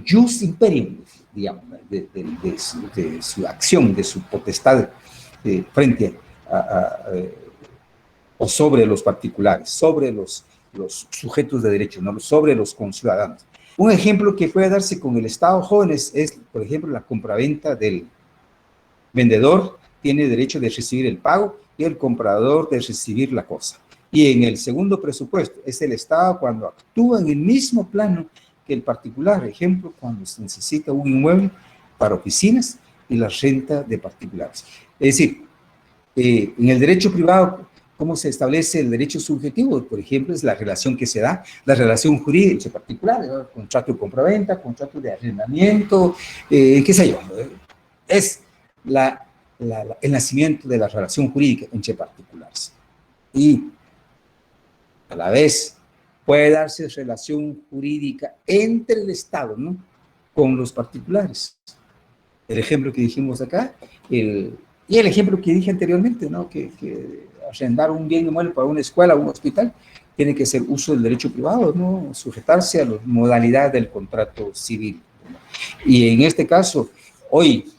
jus imperium, digamos, de su acción, de su potestad frente o sobre los particulares, sobre los sujetos de derecho, ¿no? Sobre los conciudadanos. Un ejemplo que puede darse con el Estado, jóvenes, es, por ejemplo, la compraventa del vendedor tiene derecho de recibir el pago y el comprador de recibir la cosa. Y en el segundo presupuesto es el Estado cuando actúa en el mismo plano que el particular. Ejemplo, cuando se necesita un inmueble para oficinas y la renta de particulares. Es decir, en el derecho privado, ¿cómo se establece el derecho subjetivo? Por ejemplo, es la relación que se da, la relación jurídica entre particulares, ¿no? Contrato de compraventa, contrato de arrendamiento, qué sé yo. Es el nacimiento de la relación jurídica entre particulares. Y a la vez puede darse relación jurídica entre el Estado, ¿no? Con los particulares. El ejemplo que dijimos acá, y el ejemplo que dije anteriormente, ¿no? Que arrendar un bien inmueble para una escuela o un hospital tiene que ser uso del derecho privado, ¿no? Sujetarse a las modalidades del contrato civil, ¿no? Y en este caso, hoy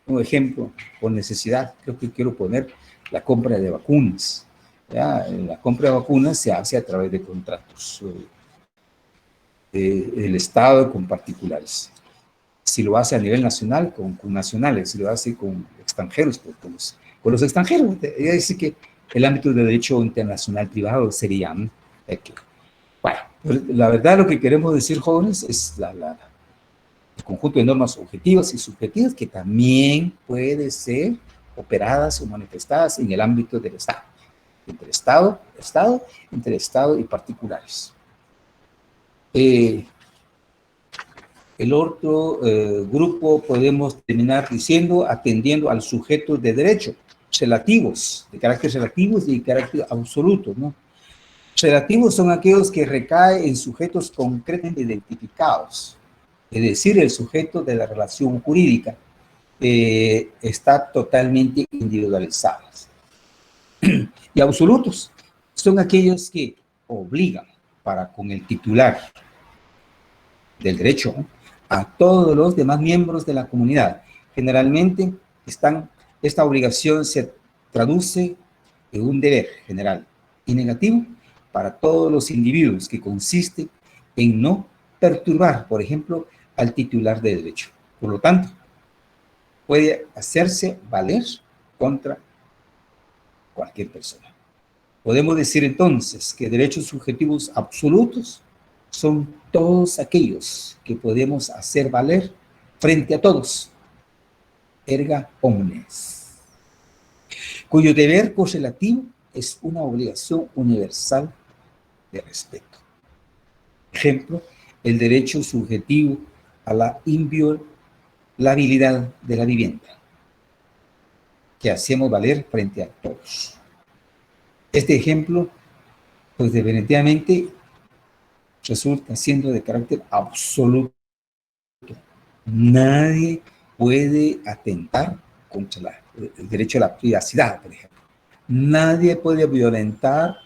un ejemplo, por necesidad, creo que quiero poner la compra de vacunas. ¿Ya? La compra de vacunas se hace a través de contratos del Estado con particulares. Si lo hace a nivel nacional, con nacionales, si lo hace con extranjeros, pues con los extranjeros. Es decir, que el ámbito de derecho internacional privado sería, ¿no? Bueno, la verdad lo que queremos decir, jóvenes, es el conjunto de normas objetivas y subjetivas que también puede ser operadas o manifestadas en el ámbito del Estado, entre entre Estado y particulares. El otro grupo podemos terminar diciendo atendiendo al sujeto de derecho, relativos, de carácter relativos y de carácter absoluto, ¿no? Relativos son aquellos que recaen en sujetos concretamente identificados, es decir, el sujeto de la relación jurídica está totalmente individualizadas. Y absolutos son aquellos que obligan para con el titular del derecho, ¿no?, a todos los demás miembros de la comunidad. Generalmente esta obligación se traduce en un deber general y negativo para todos los individuos, que consiste en no perturbar, por ejemplo, al titular de derecho. Por lo tanto, puede hacerse valer contra cualquier persona. Podemos decir entonces que derechos subjetivos absolutos son todos aquellos que podemos hacer valer frente a todos, erga omnes, cuyo deber correlativo es una obligación universal de respeto. Ejemplo, el derecho subjetivo a la inviolabilidad de la vivienda, que hacemos valer frente a todos. Este ejemplo, pues definitivamente resulta siendo de carácter absoluto. Nadie puede atentar contra el derecho a la privacidad, por ejemplo. Nadie puede violentar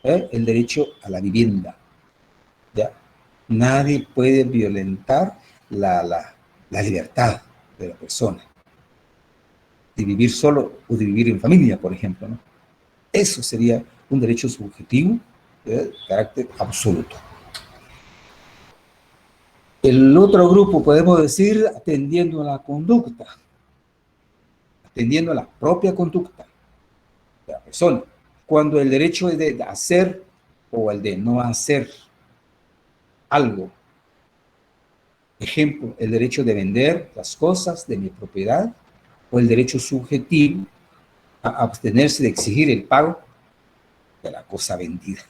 el derecho a la vivienda, ¿ya? Nadie puede violentar la libertad de la persona. de vivir solo o de vivir en familia, por ejemplo, ¿no? Eso sería un derecho subjetivo de carácter absoluto. El otro grupo, podemos decir, atendiendo a la conducta, atendiendo a la propia conducta de la persona. Cuando el derecho es de hacer o el de no hacer algo. Ejemplo, el derecho de vender las cosas de mi propiedad o el derecho subjetivo a abstenerse de exigir el pago de la cosa vendida.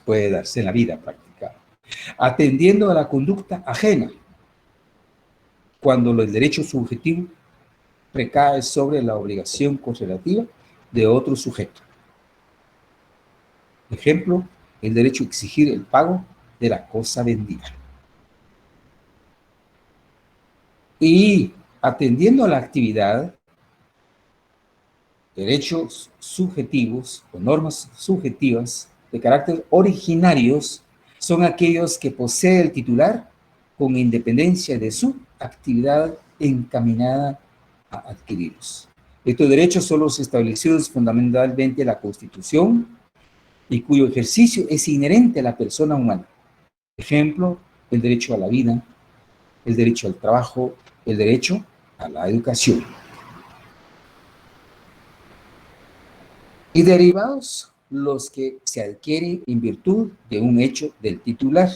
Puede darse en la vida práctica. Atendiendo a la conducta ajena, cuando el derecho subjetivo recae sobre la obligación correlativa de otro sujeto. Ejemplo, el derecho a exigir el pago de la cosa vendida. Y atendiendo a la actividad, derechos subjetivos o normas subjetivas de carácter originarios son aquellos que posee el titular con independencia de su actividad encaminada a adquirirlos. Estos derechos son los establecidos fundamentalmente en la Constitución y cuyo ejercicio es inherente a la persona humana. Ejemplo, el derecho a la vida, el derecho al trabajo, el derecho a la educación. Y derivados, los que se adquieren en virtud de un hecho del titular.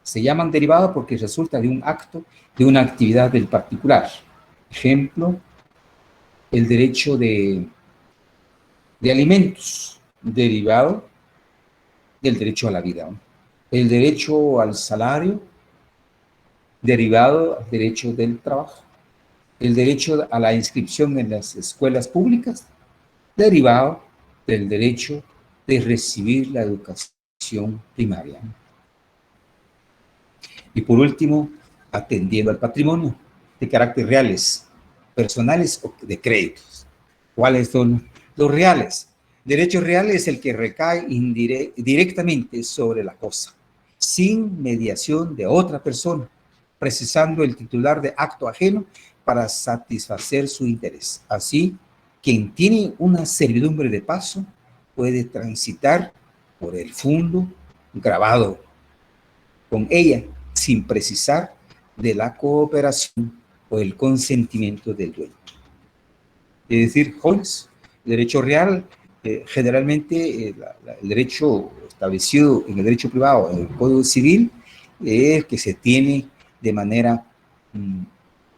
Se llaman derivados porque resulta de un acto, de una actividad del particular. Ejemplo, el derecho de alimentos, derivado del derecho a la vida. El derecho al salario, derivado del derecho del trabajo. El derecho a la inscripción en las escuelas públicas, derivado del derecho de recibir la educación primaria. Y por último, atendiendo al patrimonio de carácter reales, personales o de créditos. ¿Cuáles son los reales? Derecho real es el que recae directamente sobre la cosa, sin mediación de otra persona, precisando el titular de acto ajeno para satisfacer su interés. Así, quien tiene una servidumbre de paso puede transitar por el fondo grabado con ella sin precisar de la cooperación o el consentimiento del dueño. Es decir, jóvenes, el derecho real, generalmente el derecho establecido en el derecho privado, en el Código Civil, es que se tiene de manera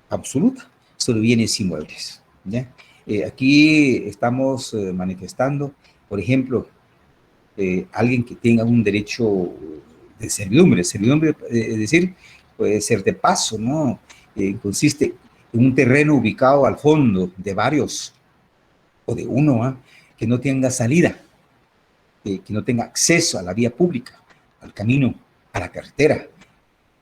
absoluta sobre bienes inmuebles, ¿ya? Aquí estamos manifestando, por ejemplo, alguien que tenga un derecho de servidumbre. Servidumbre, es decir, puede ser de paso, ¿no? Consiste en un terreno ubicado al fondo de varios, o de uno, que no tenga salida, que no tenga acceso a la vía pública, al camino, a la carretera.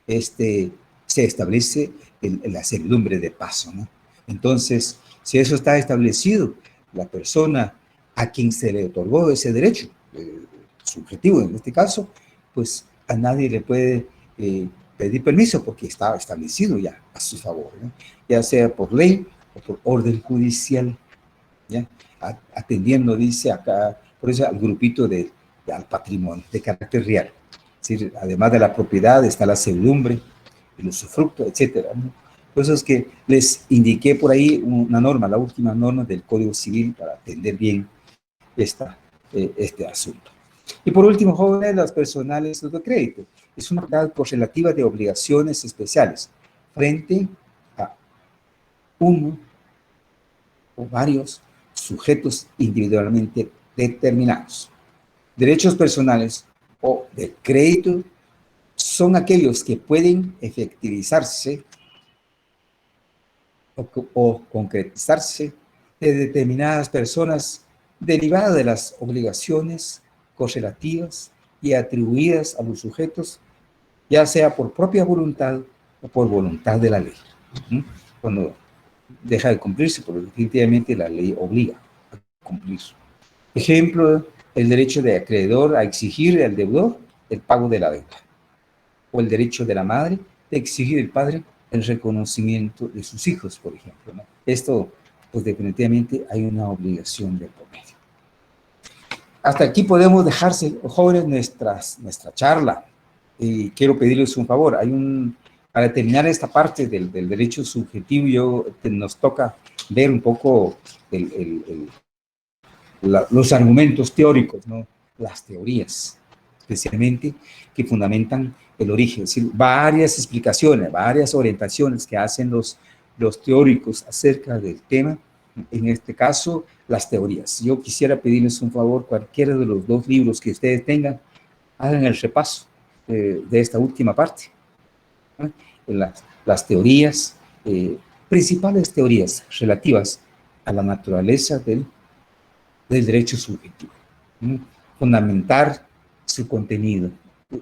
Se establece la servidumbre de paso, ¿no? Entonces, si eso está establecido, la persona a quien se le otorgó ese derecho, subjetivo en este caso, pues a nadie le puede pedir permiso porque está establecido ya a su favor, ¿no? Ya sea por ley o por orden judicial, ¿ya? Atendiendo, dice acá, por eso al grupito al patrimonio de carácter real. Es decir, además de la propiedad está la servidumbre, el usufructo, etcétera, ¿no? Por eso es que les indiqué por ahí una norma, la última norma del Código Civil para atender bien este asunto. Y por último, jóvenes, las personales de crédito. Es una actividad correlativa de obligaciones especiales frente a uno o varios sujetos individualmente determinados. Derechos personales o de crédito son aquellos que pueden efectivizarse o concretizarse de determinadas personas derivadas de las obligaciones correlativas y atribuidas a los sujetos, ya sea por propia voluntad o por voluntad de la ley. Cuando deja de cumplirse, porque definitivamente la ley obliga a cumplir. Ejemplo, el derecho de acreedor a exigir al deudor el pago de la deuda, o el derecho de la madre de exigir al padre el reconocimiento de sus hijos, por ejemplo, ¿no? esto, pues definitivamente hay una obligación de por medio. Hasta aquí podemos dejarse, jóvenes, nuestra charla. Y quiero pedirles un favor. Para terminar esta parte del derecho subjetivo, nos toca ver un poco los argumentos teóricos, ¿no? Las teorías, especialmente, que fundamentan el origen. Es decir, varias explicaciones, varias orientaciones que hacen los teóricos acerca del tema. En este caso, las teorías. Yo quisiera pedirles un favor, cualquiera de los dos libros que ustedes tengan, hagan el repaso de esta última parte. Las teorías, principales teorías relativas a la naturaleza del derecho subjetivo. Fundamentar su contenido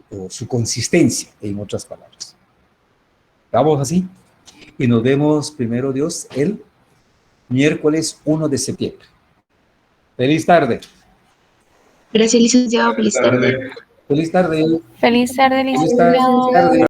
o su consistencia, en otras palabras. Vamos así. Y nos vemos, primero Dios, el miércoles 1 de septiembre. Feliz tarde. Gracias, licenciado. Feliz tarde. Feliz tarde. Feliz tarde, Feliz tarde. licenciado.